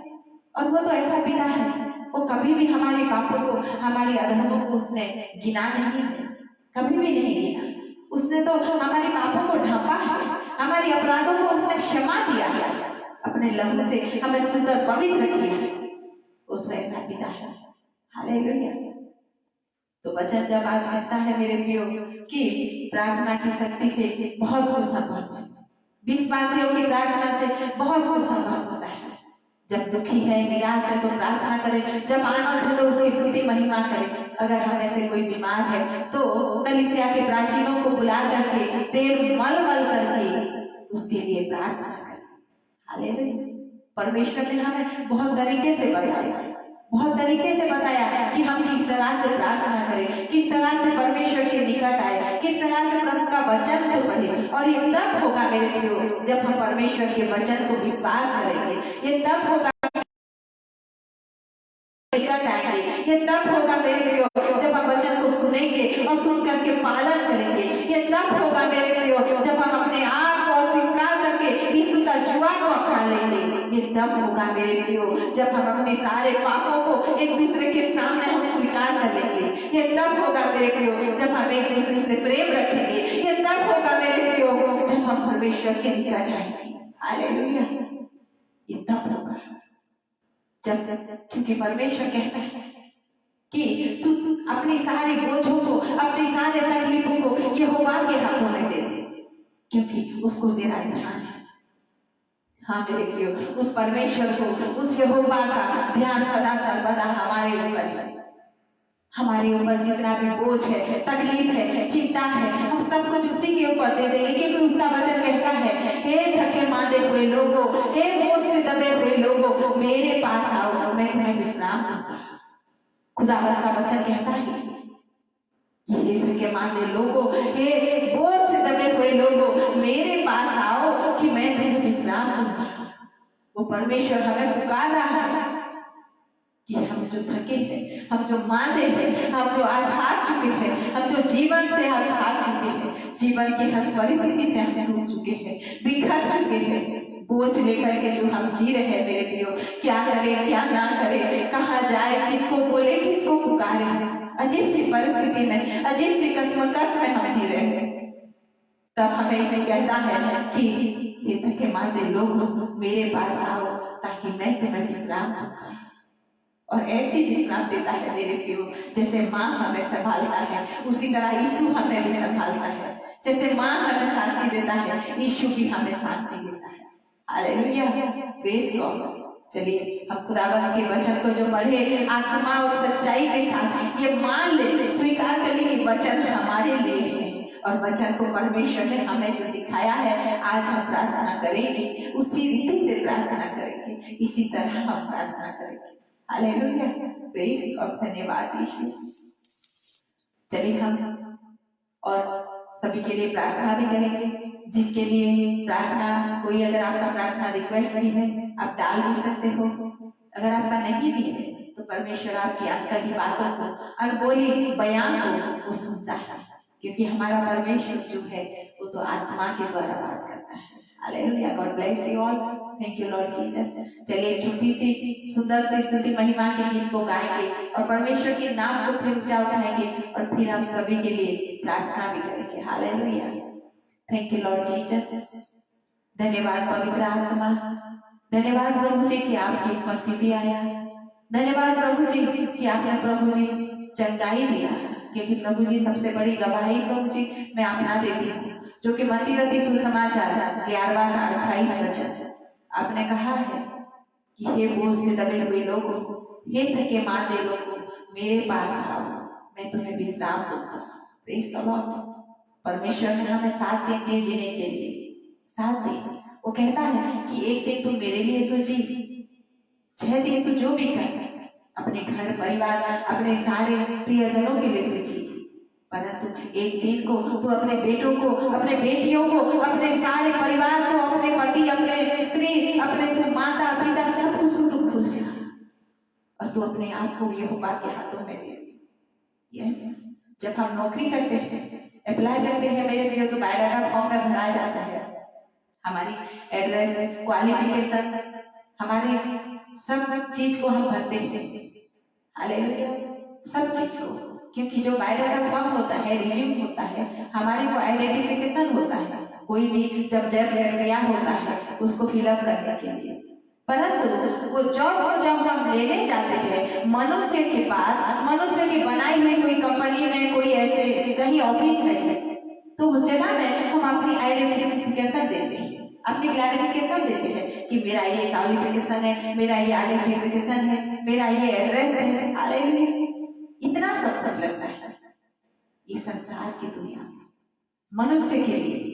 और वो तो ऐसा पिता है, वो कभी भी हमारे पापों को, हमारे अधर्मों को उसने गिना नहीं है, कभी भी नहीं गिना। उसने तो हमारे पापों को ढांपा है, हमारे अपराधों को उसने क्षमा दिया है, अपने लहू से हमें सुंदर पवित्र किया। उसने ऐसा पिता है। हालेलुया। तो वचन जब आज कहता है मेरे प्रियो कि प्रार्थना की शक्ति से बहुत कुछ संभव है, विश्वासियों की प्रार्थना से बहुत कुछ संभव होता है। जब दुखी है, निराश है तो प्रार्थना करें, जब आनंद है तो उसकी स्तुति महिमा करें। अगर हमें से कोई बीमार है तो कलीसिया के प्राचीनों को बुला करके, तेल मल मल करके उसके लिए प्रार्थना करें। हालेलुया। परमेश्वर ने हमें बहुत तरीके से बताया, बहुत तरीके से बताया कि हम किस तरह से प्रार्थना करें, किस तरह से परमेश्वर के निकट आए, किस तरह से प्रभु का वचन को पढ़े। और ये तब होगा मेरे प्रियो जब हम परमेश्वर के वचन को विश्वास करेंगे। ये तब होगा निकट आएंगे। ये तब होगा मेरे प्रियो जब हम वचन को सुनेंगे और सुन करके पालन करेंगे। ये तब होगा मेरे प्रियो जब हम अपने आप को स्वीकार करके यीशु का जुआ को अपना लेंगे। ये तब होगा मेरे प्रियो जब हम अपने सारे पापों को एक दूसरे के सामने हम स्वीकार कर लेंगे। ये तब होगा मेरे प्रियो जब हम एक दूसरे से प्रेम रखेंगे। ये तब होगा मेरे प्रियो जब हम परमेश्वर के निकट आएंगे। हालेलुया। ये तब होगा जब क्योंकि परमेश्वर कहता है कि तू अपनी सारी बोझों को, अपनी सारे तकलीफों को यहोवा के हाथों में दे दे, क्योंकि उसको तेरा ध्यान है। हाँ मेरे प्रियो, उस परमेश्वर को, उस यहोवा का ध्यान सदा सर्वदा हमारे ऊपर जितना भी बोझ है, तकलीफ है, चिंता है, हम सब कुछ उसी के ऊपर दे देंगे। क्योंकि उसका वचन कहता है, हे थके मांदे हुए लोगों, हे बोझ से दबे हुए लोगों, मेरे पास आओ, मैं तुम्हें विश्राम दूंगा। खुदावंद का वचन कहता है, हे थके मांदे लोगों, हे बोझ से दबे हुए लोगों, मेरे पास आओ कि मैं तुम्हें विश्राम दूंगा। वो परमेश्वर हमें पुकार रहा है कि हम जो थके हैं, हम जो मांदे हैं, हम जो आज हार चुके हैं, हम जो जीवन से आज हार चुके हैं, जीवन की हर परिस्थिति से हम टूट चुके हैं, बिखर चुके हैं, बोझ लेकर के जो हम जी रहे हैं मेरे प्रियो, क्या करें क्या ना करें, कहाँ जाए, किसको बोले, किसको पुकारे, अजीब सी परिस्थिति में, अजीब सी कश्मकश में हम जी रहे हैं। तब हमें इसे कहता है कि ये थके मांदे लोग मेरे पास आओ ताकि मैं तुम्हें विश्राम दूंगा। और ऐसी विश्राम देता है मेरे प्रियो, जैसे माँ हमें संभालता है उसी तरह यीशु हमें भी संभालता है। जैसे माँ हमें शांति देता है, यीशु भी हमें शांति देता है। Hallelujah, praise God. चलिए हम खुदावंद के वचन को जो पढ़े आत्मा और सच्चाई के साथ ये मान ले, स्वीकार कर ले कि वचन हमारे लिए है और वचन को परमेश्वर ने हमें जो दिखाया है, आज हम प्रार्थना करेंगे, उसी रीति से प्रार्थना करेंगे, इसी तरह हम प्रार्थना करेंगे। हालेलुया, प्रेज़ और धन्यवाद यीशु। चलिए हम और सभी के लिए प्रार्थना भी करेंगे। जिसके लिए प्रार्थना, कोई अगर आपका प्रार्थना रिक्वेस्ट भी है आप डाल भी सकते हो। अगर आपका नहीं भी है तो परमेश्वर आपकी अनकही बातों को, अनबोली बयान को वो सुनता है, क्योंकि हमारा परमेश्वर जो है वो तो आत्मा के द्वारा बात करता है। Hallelujah, God bless you all, thank you Lord Jesus. चलिए एक छोटी सी सुंदर सी स्तुति महिमा के गीत को गाएंगे और परमेश्वर के नाम को फिर ऊंचा उठाएंगे और फिर हम सभी के लिए प्रार्थना भी करेंगे। Hallelujah, thank you Lord Jesus. धन्यवाद पवित्र आत्मा, धन्यवाद प्रभु जी कि आपकी उपस्थिति आया, धन्यवाद प्रभु जी कि आपने प्रभु जी चंगाई दिया, क्योंकि प्रभु जी सबसे बड़ी गवाही प्रभु जी मैं अपना देती हूँ, जो कि मत्ती रत्ती सुसमाचार 11वां का 28 वचन आपने कहा है कि हे बोझ से दबे हुए लोगों, हे थके मांदे लोगों, मेरे पास आओ, मैं तुम्हें विश्राम दूंगा। Praise the Lord. परमेश्वर ने हमें 7 दिन दिए जीने के लिए, 7 दिन। वो कहता है कि एक दिन तू मेरे लिए तो जी, 6 दिन तू जो भी कर, अपने घर परिवार, अपने सारे प्रियजनों के लिए तू जी, परंतु एक दिन को तू अपने बेटों को, अपने बेटियों को, अपने सारे परिवार को, अपने पति, अपने स्त्री, अपने तू माता पिता सब कुछ तू भूल जा और तू अपने आप को यहोवा के हाथों में दे। यस, जब हम नौकरी करते हैं, अप्लाई करते हैं मेरे प्रियो, तो बायोडाटा फॉर्म में भरा जाता है हमारी एड्रेस, क्वालिफिकेशन, हमारे सब चीज को हम भरते हैं। हालेलुया, सब चीज को, क्योंकि जो बायोडाटा फॉर्म होता है, रिज्यूम होता है, हमारे को आइडेंटिफिकेशन होता है कोई भी जब जॉब प्रक्रिया होता है उसको फिलअप करने के लिए। परंतु वो जॉब को जब हम लेने जाते हैं मनुष्य के पास, मनुष्य की बनाई हुई कोई कंपनी में, कोई ऐसे कहीं ऑफिस में, तो उस जगह में हम अपनी आइडेंटिफिकेशन देते हैं, अपनी क्लैरिफिकेशन देते हैं कि मेरा ये क्वालिफिकेशन है, मेरा ये आइडेंटिफिकेशन है, मेरा ये एड्रेस है। हालेलुया, इतना सब कुछ लगता है ये संसार की दुनिया में मनुष्य के लिए।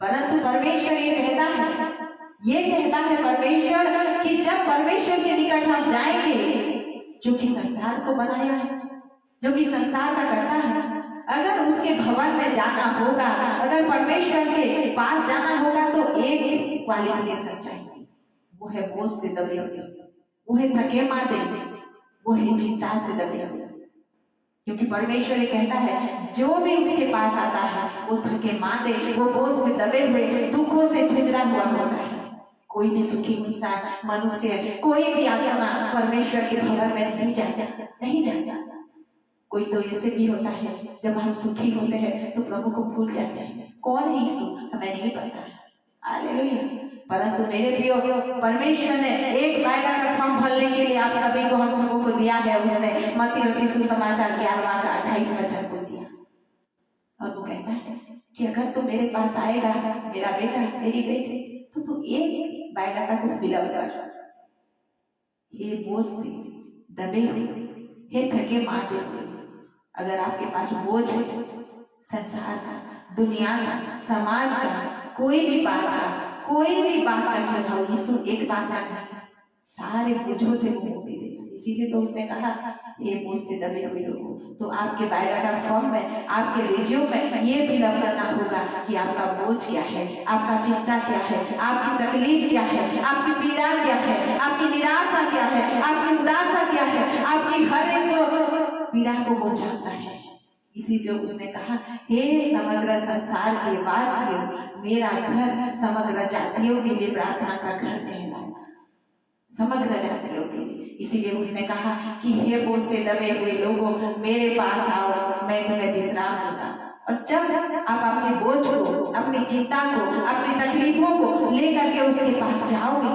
परंतु परमेश्वर ये कहता है परमेश्वर कि जब परमेश्वर के निकट हम जाएंगे, जो कि संसार को बनाया है, जो कि संसार का करता है, अगर उसके भवन में जाना होगा, अगर परमेश्वर के पास जाना होगा, तो एक क्वालिफिकेशन चाहिए, वो है बोझ से दबे हुए, वो है थके मांदे, वो है चिंता से दबे हुए। क्योंकि परमेश्वर ये कहता है जो भी उसके पास आता है वो थके मांदे, वो बोझ से दबे हुए, दुखों से छिजरा हुआ होता है। कोई भी सुखी इंसान, मनुष्य, कोई भी आत्मा परमेश्वर के भवन में नहीं जाता। कोई तो ऐसे भी होता है जब हम सुखी होते हैं तो प्रभु को भूल जाते हैं। कौन है यीशु हमें नहीं पता है। हालेलुया। परंतु मेरे प्रियो, परमेश्वर ने एक बायोडाटा फॉर्म भरने के लिए आप सभी को, हम सबों को दिया है। उसने मत्ती रत्ती सुसमाचार 11वां का 28 वचन को दिया और वो कहता है कि अगर तू मेरे पास आएगा, मेरा बेटा, मेरी बेटी, तो तू एक बायोडाटा को फिलअप कर। ये बोझ से दबे हुए, हे थके मांदे हुए, अगर आपके पास बोझ है संसार का, दुनिया का, समाज का, कोई भी बात का क्यों ना हो, यीशु एक बात का सारे बोझों से मुक्ति देगा। इसीलिए तो उसने कहा ये बोझ से दबे हुए लोगों, तो आपके बायोडाटा फॉर्म में, आपके रिज्यूम में ये फिलअप करना होगा कि आपका बोझ क्या है, आपका चिंता क्या है, आपकी तकलीफ क्या है, आपकी पीड़ा क्या है, आपकी निराशा क्या है, आपकी उदासा क्या है, आपकी हर एक पीड़ा को वो जानता है। इसीलिए उसने कहा हे समग्र संसार के वासियों, मेरा घर समग्र जातियों के लिए प्रार्थना का घर कहलाएगा, समग्र जातियों के लिए। इसीलिए उसने कहा कि हे बोझ से दबे हुए लोगों, मेरे पास आओ, मैं तुम्हें विश्राम दूंगा। और जब आप अपने बोझ को, अपनी चिंता को, अपनी तकलीफों को लेकर के उसके पास जाओगे,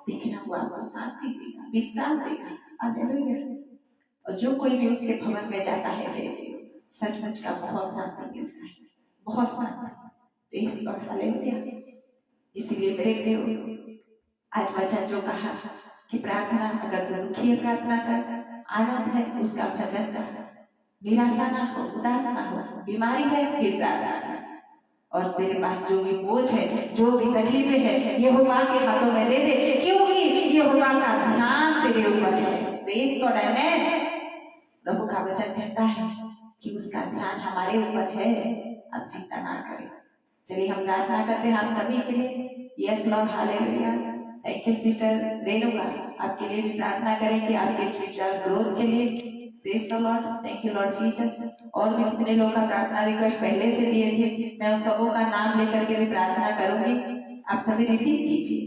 देखना वो आपको शांति देगा, विश्राम देगा। हालेलुया। और जो कोई भी उसके भवन में जाता है मेरे प्रियो, सचमुच का बहुत शांति मिलता है, बहुत शांति। हालेलुया। इसीलिए मेरे प्रियो, आज वचन जो कहा कि प्रार्थना, अगर तो दुखी है प्रार्थना कर, आनंद है उसका भजन कर, निराशा ना हो, उदास ना हो, बीमारी है फिर प्रार्थना कर, और तेरे पास जो भी बोझ है, जो भी तकलीफें है, यहोवा के हाथों में दे दे, क्योंकि यहोवा का ध्यान तेरे ऊपर है। प्रेज़ गॉड, आमेन। प्रभु का वचन कहता है कि उसका ध्यान हमारे ऊपर है, आप चिंता ना करें। चलिए हम प्रार्थना करते हैं आप सभी के लिए। Yes Lord, hallelujah. Thank you sister Renuka, आपके लिए भी प्रार्थना करेंगे, आपके स्पिरिचुअल ग्रोथ के लिए। Praise the Lord, thank you Lord Jesus. और भी कितने लोग का प्रार्थना रिक्वेस्ट पहले से दिए थे, मैं उन सबों का नाम लेकर के भी प्रार्थना करूंगी। आप सभी रिसीव कीजिए,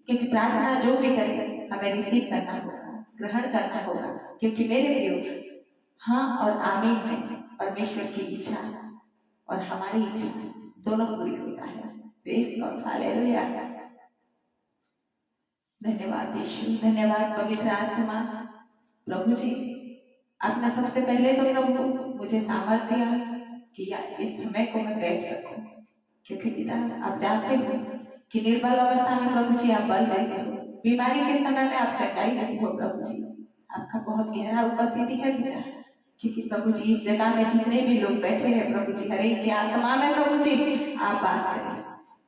क्योंकि प्रार्थना जो भी करें हमें रिसीव करना होगा, ग्रहण करना होगा, क्योंकि मेरे प्रियो हाँ और आमीन में परमेश्वर की इच्छा और हमारी इच्छा दोनों पूरी होता है। Praise God, hallelujah. धन्यवाद यीशु, धन्यवाद पवित्र आत्मा। प्रभु जी आपने सबसे पहले तो प्रभु मुझे सामर्थ्य दिया कि इस समय को मैं बैठ सकूं, क्योंकि पिता आप जानते हो कि निर्बल अवस्था में प्रभु जी आप बल देते हो, बीमारी के समय में आप चंगाई देते हो प्रभु जी। आपका बहुत गहरा उपस्थिति है पिता, क्योंकि प्रभु जी इस जगह में जितने भी लोग बैठे हैं प्रभु जी, हर एक की आत्मा में प्रभु जी आप बात करें,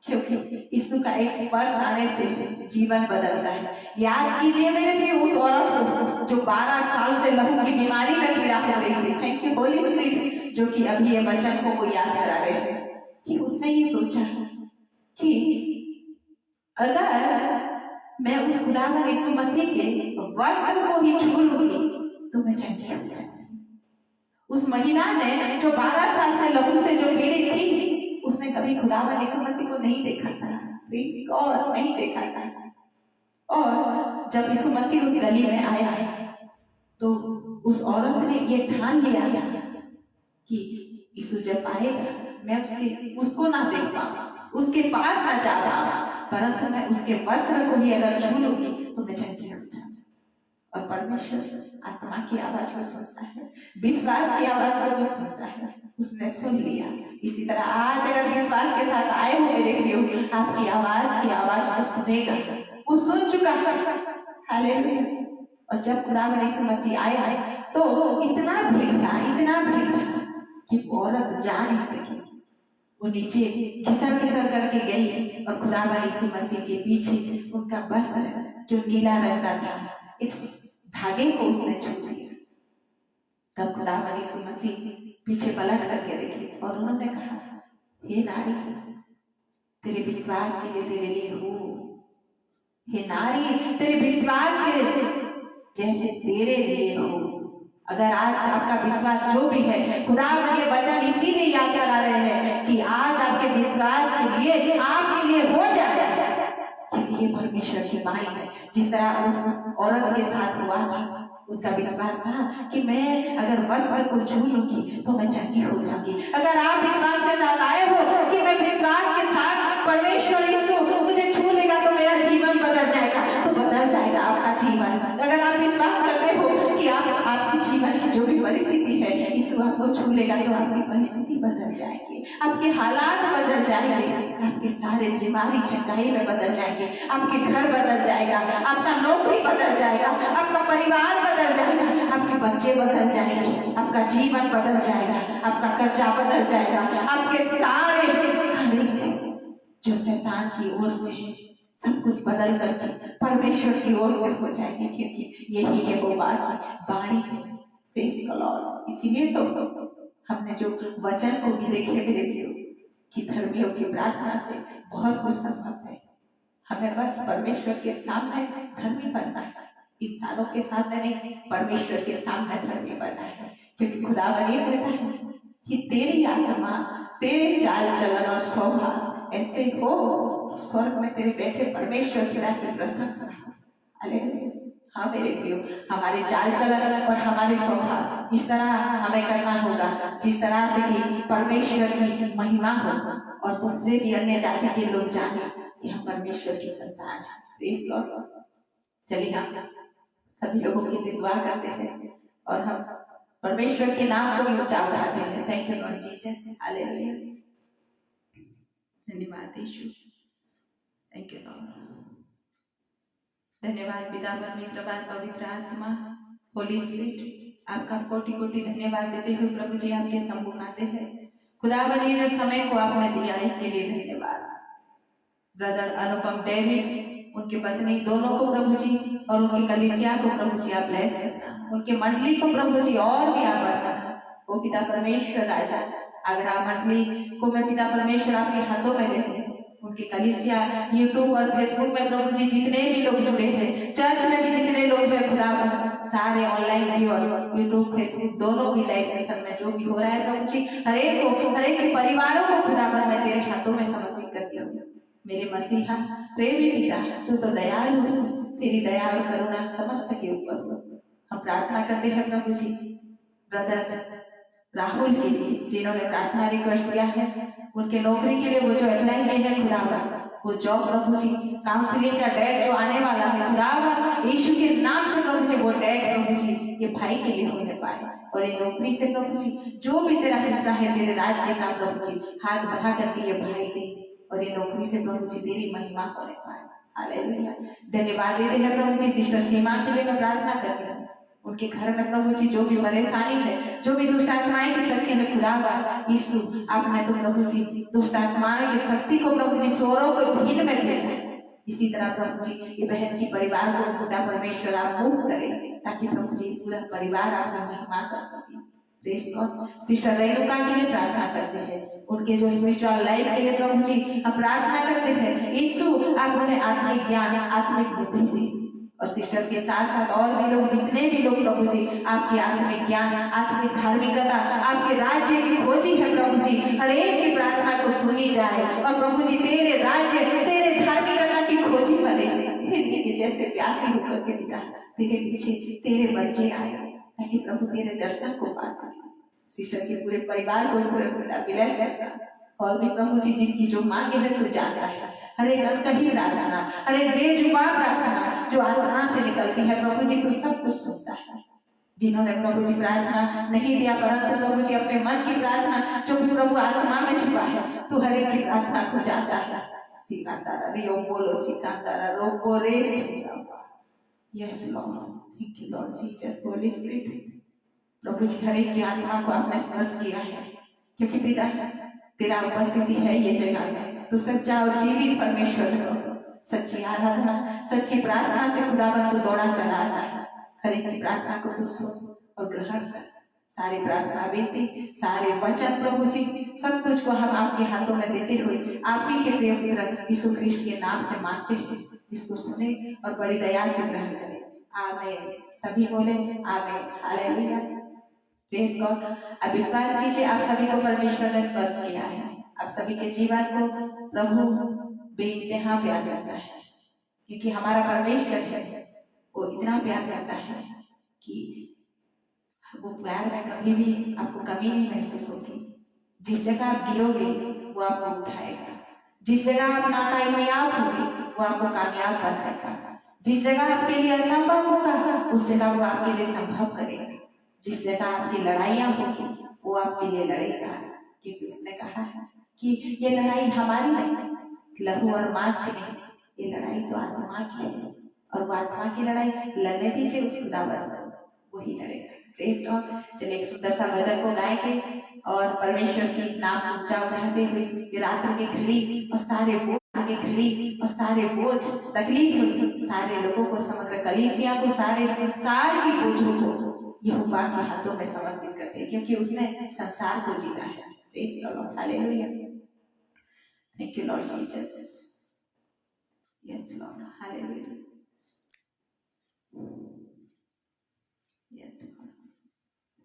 क्योंकि यीशु का एक स्पर्श आने से जीवन बदलता है। याद कीजिए मेरे प्रिय उस औरत को जो 12 साल से लहू की बीमारी में पीड़ा हो रही थी। थैंक यू होली स्पिरिट, जो कि अभी ये वचन को वो याद करा रहे हैं कि उसने ये सोचा कि अगर मैं उस खुदावन यीशु मसीह के वस्त्र को ही छू लूंगी तो मैं चंगी हो जाऊंगी। उस महिला ने जो 12 साल से लहू से जो पीड़ित थी, उसने कभी खुदावन यीशु मसीह को नहीं देखा था, और नहीं देखा था। और जब यीशु मसीह उस गली में आया तो उस औरत ने ये ठान लिया कि यीशु जब आएगा मैं उसको ना देख पाऊंगा, उसके पास ना जा पाऊंगा, परंतु मैं उसके वस्त्र को ही अगर छू लूंगी तो मैं चंगी हो जाऊंगी। और परमेश्वर आत्मा की आवाज को सुनता है, विश्वास की आवाज को सुनता है, उसने सुन लिया। इसी तरह आज अगर विश्वास के साथ आए हो मेरे प्रियो, आपकी आवाज की आवाज को सुनेगा, वो सुन चुका है। हालेलुया। और जब खुदावन यीशु मसीह आया तो इतना भीड़ था कि औरत जा नहीं सकी। वो नीचे घिसर करके गई और खुदावन यीशु मसीह के पीछे उनका वस्त्र जो नीला रंग का था, एक धागे को उसने छू लिया। तब खुदावन यीशु मसीह पीछे पलट करके देखे और उन्होंने कहा, हे नारी, तेरे विश्वास के लिए तेरे लिए हो, हे नारी तेरे विश्वास के जैसे तेरे लिए हो। अगर आज आपका विश्वास जो भी है, खुदावन ये वचन इसीलिए याद करा रहे हैं कि आज आपके विश्वास के लिए आपके लिए हो जाए, क्योंकि ये परमेश्वर की वाणी है। जिस तरह उस औरत के साथ हुआ था, उसका विश्वास था कि मैं अगर वस्त्र को छू लूंगी तो मैं चंगी हो जाऊंगी। अगर आप विश्वास के साथ आए हो कि मैं विश्वास के साथ परमेश्वर यीशु मुझे छू लेगा तो मेरा जीवन बदल जाएगा, तो बदल जाएगा आपका जीवन। अगर आप विश्वास करते हो कि आपकी जीवन की जो भी परिस्थिति है यीशु आपको छू लेगा तो आपकी परिस्थिति बदल जाएगी, आपके हालात बदल जाएंगे, आपके सारे बीमारी चंगाई में बदल जाएंगे, आपके घर बदल जाएगा, आपका नौकरी बदल जाएगा, आपका परिवार बदल जाएगा, आपके बच्चे बदल जाएंगे, आपका जीवन बदल जाएगा, आपका कर्जा बदल जाएगा, आपके सारे जो शैतान की ओर से सब कुछ बदल करके परमेश्वर की ओर से हो जाएगी, क्योंकि यही है वो वाणी है। इसीलिए तो हमने जो वचन को भी देखे मेरे प्रियो कि धर्मियों की प्रार्थना से बहुत कुछ संभव है। हमें बस परमेश्वर के सामने धर्मी बनना है, इंसानों के सामने नहीं, परमेश्वर के सामने धर्मी बनना है। क्योंकि खुदावन ये कहता है कि तेरी आत्मा, तेरे चाल चलन और स्वभाव ऐसे हो स्वर्ग में तेरे बैठे परमेश्वर पिता की प्रशंसा। हालेलुया। हाँ मेरे प्रियो, हमारे चाल चलन और हमारे स्वभाव इस तरह हमें करना होगा जिस तरह से कि परमेश्वर की महिमा हो और दूसरे भी अन्य जाति के लोग जाने कि हम परमेश्वर की संतान हैं। Praise Lord. चलिए हम सभी लोगों के लिए दुआ करते हैं और हम परमेश्वर के नाम को ऊंचा उठाते हैं। Thank you Lord Jesus. Hallelujah. धन्यवाद यीशु। Thank you Lord. धन्यवाद पिता, परमेश्वर, पवित्र आत्मा, होली स्पिरिट, आपका कोटि कोटि धन्यवाद देते हुए प्रभु जी आपके सम्मुख आते हैं। खुदावन ये जो समय को आपने दिया इसके लिए धन्यवाद। ब्रदर अनुपम, डेविड, उनकी पत्नी दोनों को प्रभु जी और उनकी कलीसिया को प्रभु जी आप ब्लेस करना, उनके मंडली को प्रभु जी और भी आप बढ़ाना। वो पिता परमेश्वर राजा आगरा मंडली को मैं पिता परमेश्वर आपके हाथों में देती हूँ। उनकी कलीसिया यूट्यूब और फेसबुक में प्रभु जी जितने भी लोग जुड़े हैं, चर्च में भी जितने लोग हैं, खुदा सारे ऑनलाइन व्यूअर्स, यूट्यूब फेसबुक दोनों भी लाइव सेशन में जो भी हो रहा है प्रभु जी, हर एक के परिवारों को खुदा मैं तेरे हाथों में समर्पित करती हूँ। मेरे मसीहा प्रेमी पिता, तू तो दयालु, तेरी दया और करुणा समस्त के ऊपर हो। हम प्रार्थना करते हैं प्रभु जी ब्रदर राहुल के लिए जिन्होंने प्रार्थना रिक्वेस्ट किया है, उनके नौकरी के लिए वो जो अप्लाई किए हैं खुदावा, वो जॉब प्रभु जी, काउंसलिंग का डेट जो आने वाला है खुदावा, यीशु के नाम से प्रभु जी वो डेट प्रभु जी ये भाई के लिए होने पाए। और ये नौकरी से प्रभु जी जो भी तेरा हिस्सा है तेरे राज्य का प्रभु जी, हाथ बढ़ा करके ये भाई दे, और ये नौकरी से प्रभु जी तेरी महिमा होने पाए। हालेलुया। धन्यवाद देते हैं प्रभु जी। सिस्टर सीमा के लिए मैं प्रार्थना करती हूँ, उनके घर में प्रभु जी जो भी परेशानी है, जो भी दुष्ट आत्माएं की शक्ति में खुदावा यीशु, आपने तो प्रभु जी दुष्ट आत्माएं की शक्ति को प्रभु जी स्वरों को भीन में भेजा। इसी तरह प्रभु जी ये बहन की परिवार को खुदा परमेश्वर आप मुक्त करें, ताकि प्रभु जी पूरा परिवार आपका महिमा कर सके। Praise God. सिस्टर रेणुका के लिए प्रार्थना करते हैं, उनके जो स्पिरिचुअल लाइफ के लिए प्रभु जी हम प्रार्थना करते हैं। यीशु आप उन्हें आत्मिक ज्ञान, आत्मिक बुद्धि दे। और सिस्टर के साथ साथ और भी लोग, जितने भी लोग प्रभु जी आपकी आत्मिक ज्ञान, आत्मिक धार्मिकता, आपके राज्य की खोजी है प्रभु जी, हर एक की प्रार्थना को सुनी जाए। और प्रभु जी तेरे राज्य, तेरे धार्मिकता की खोजी बने, के जैसे प्यासी होकर के पिता तेरे पीछे तेरे बच्चे आए, ताकि प्रभु तेरे दर्शन को पा सके। सिस्टर के पूरे परिवार को पूरा ब्लेस करना। और भी प्रभु जी जिसकी जो मांगे है तू जानता है, हर एक अनकही प्रार्थना, हर एक बेजुबान प्रार्थना जो आत्मा से निकलती है प्रभु जी तू सब कुछ सुनता है। जिन्होंने प्रभु जी प्रार्थना नहीं दिया, परंतु प्रभु जी अपने मन की प्रार्थना जो भी प्रभु आत्मा में छिपा है, तू हर एक की प्रार्थना को जानता है। सिकातारा रियो बोलो सिकातारा रोको रे। Yes Lord, thank you Lord Jesus, Holy Spirit. प्रभु जी हर एक की आत्मा को आपने स्पर्श किया है, क्योंकि पिता तेरा उपस्थिति है ये जगह में। तू सच्चा और जीवित परमेश्वर हो। सच्ची आराधना, सच्ची प्रार्थना से खुदावन तू दौड़ा चला आता है। हर एक की प्रार्थना को तू सुन और ग्रहण कर। सारी प्रार्थना विनती, सारे वचन प्रभु जी सब कुछ को हम आपके हाथों में देते हुए आप ही के प्रिय पुत्र यीशु ख्रिस्ट के नाम से मांगते हैं। इसको सुने और बड़ी दया से ग्रहण करें। आमीन। सभी बोले आमीन। हालेलुया। Praise God. अब विश्वास कीजिए आप सभी को परमेश्वर ने स्पर्श किया है। आप सभी के जीवन को प्रभु बेइंतहा प्यार करता है, क्योंकि हमारा परमेश्वर है वो इतना प्यार करता है कि वो प्यार में कभी भी आपको कमी नहीं महसूस होती। जिस जगह आप गिरोगे वो आपको उठाएगा, जिस जगह आप नाकामयाब होगे वो आपको कामयाब बनाएगा, जिस जगह आपके लिए असंभव होगा उस जगह वो आपके लिए संभव करेगा, जिस जगह आपकी लड़ाइयाँ होगी वो आपके लिए लड़ेगा, क्योंकि उसने कहा है कि ये लड़ाई हमारी नहीं, लहू और मांस की नहीं, ये लड़ाई तो आत्मा की है। और वो आत्मा की लड़ाई लड़ने दीजिए उस खुदावन को, वही लड़ेगा। Praise God. चलिए एक सुंदर सा भजन को गाएंगे और परमेश्वर की नाम ऊंचा उठाते हुए ये रात की घड़ी और सारे बोझ की घड़ी और सारे बोझ तकलीफ हुई सारे लोगों को, समग्र कलीसिया को, सारे संसार की बोझों को यहोवा के हाथों में समर्पित करते हैं, क्योंकि उसने संसार को जीता है। Praise God. Hallelujah. Thank you Lord Jesus. Yes Lord. Hallelujah.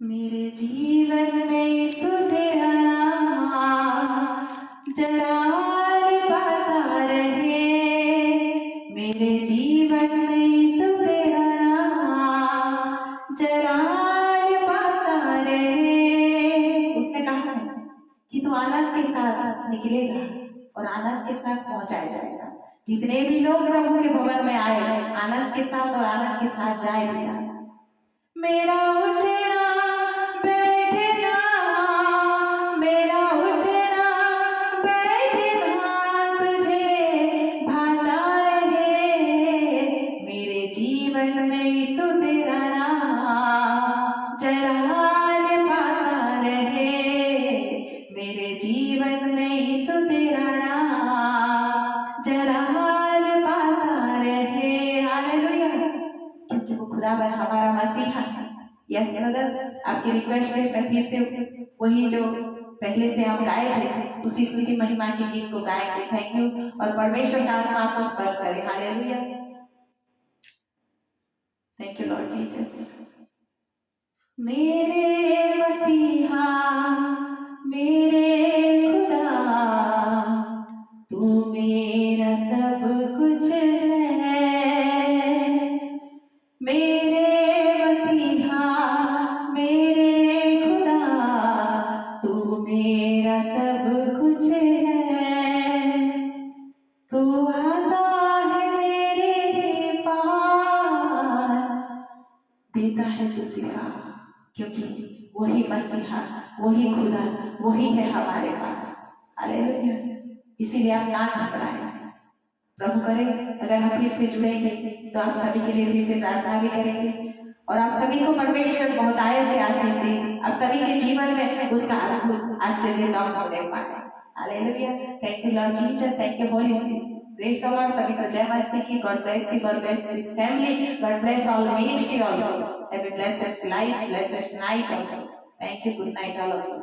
मेरे जीवन में यीशु तेरा नाम जलाल पाता रहे, मेरे जीवन में यीशु तेरा नाम जलाल पाता रहे। उसने कहा कि तू आनंद के साथ निकलेगा और आनंद के साथ पहुंचाया जाएगा। जितने भी लोग प्रभु के भवन में आए आनंद के साथ और आनंद के साथ जाए पिता। मेरा उठना बैठना, मेरा उठना बैठना तुझे भाता रहे, मेरे जीवन में यीशु तेरा नाम जलाल पाता रहे, मेरे जीवन में यीशु तेरा नाम जलाल पाता रहे। हालेलुया। क्योंकि वो खुदावन हमारा मसीहा है। यस ब्रदर, आपकी रिक्वेस्ट है मैं फिर से वही जो पहले से हम गाए थे उसी स्तुति महिमा के गीत को गाएंगे। Thank you. और परमेश्वर का आत्मा आपको स्पर्श करे। Hallelujah. Thank you Lord Jesus. मेरे मसीहा मेरे खुदा तू मेरा सब कुछ है, मेरे मसीहा मेरे खुदा तू मेरा सब कुछ है, तू आता है मेरे पास देता है तो सिखा, क्योंकि वही मसीहा, वही खुदा, वही है हमारे पास। हालेलुया। इसीलिए आप ना घबराएं। प्रभु करे अगर हम फिर से जुड़ेंगे तो आप सभी के लिए फिर से प्रार्थना भी करेंगे और आप सभी को परमेश्वर बहुत आय से आशीष दे, आप सभी के जीवन में उसका अद्भुत आश्चर्य काम होने पाए। Hallelujah. Thank you Lord Jesus, thank you Holy spirit. Praise the Lord. सभी को जय मसीह की। God bless you, God bless this family, God bless all ministry also. Have a blessed life, blessed night also. Thank you, good night all of you.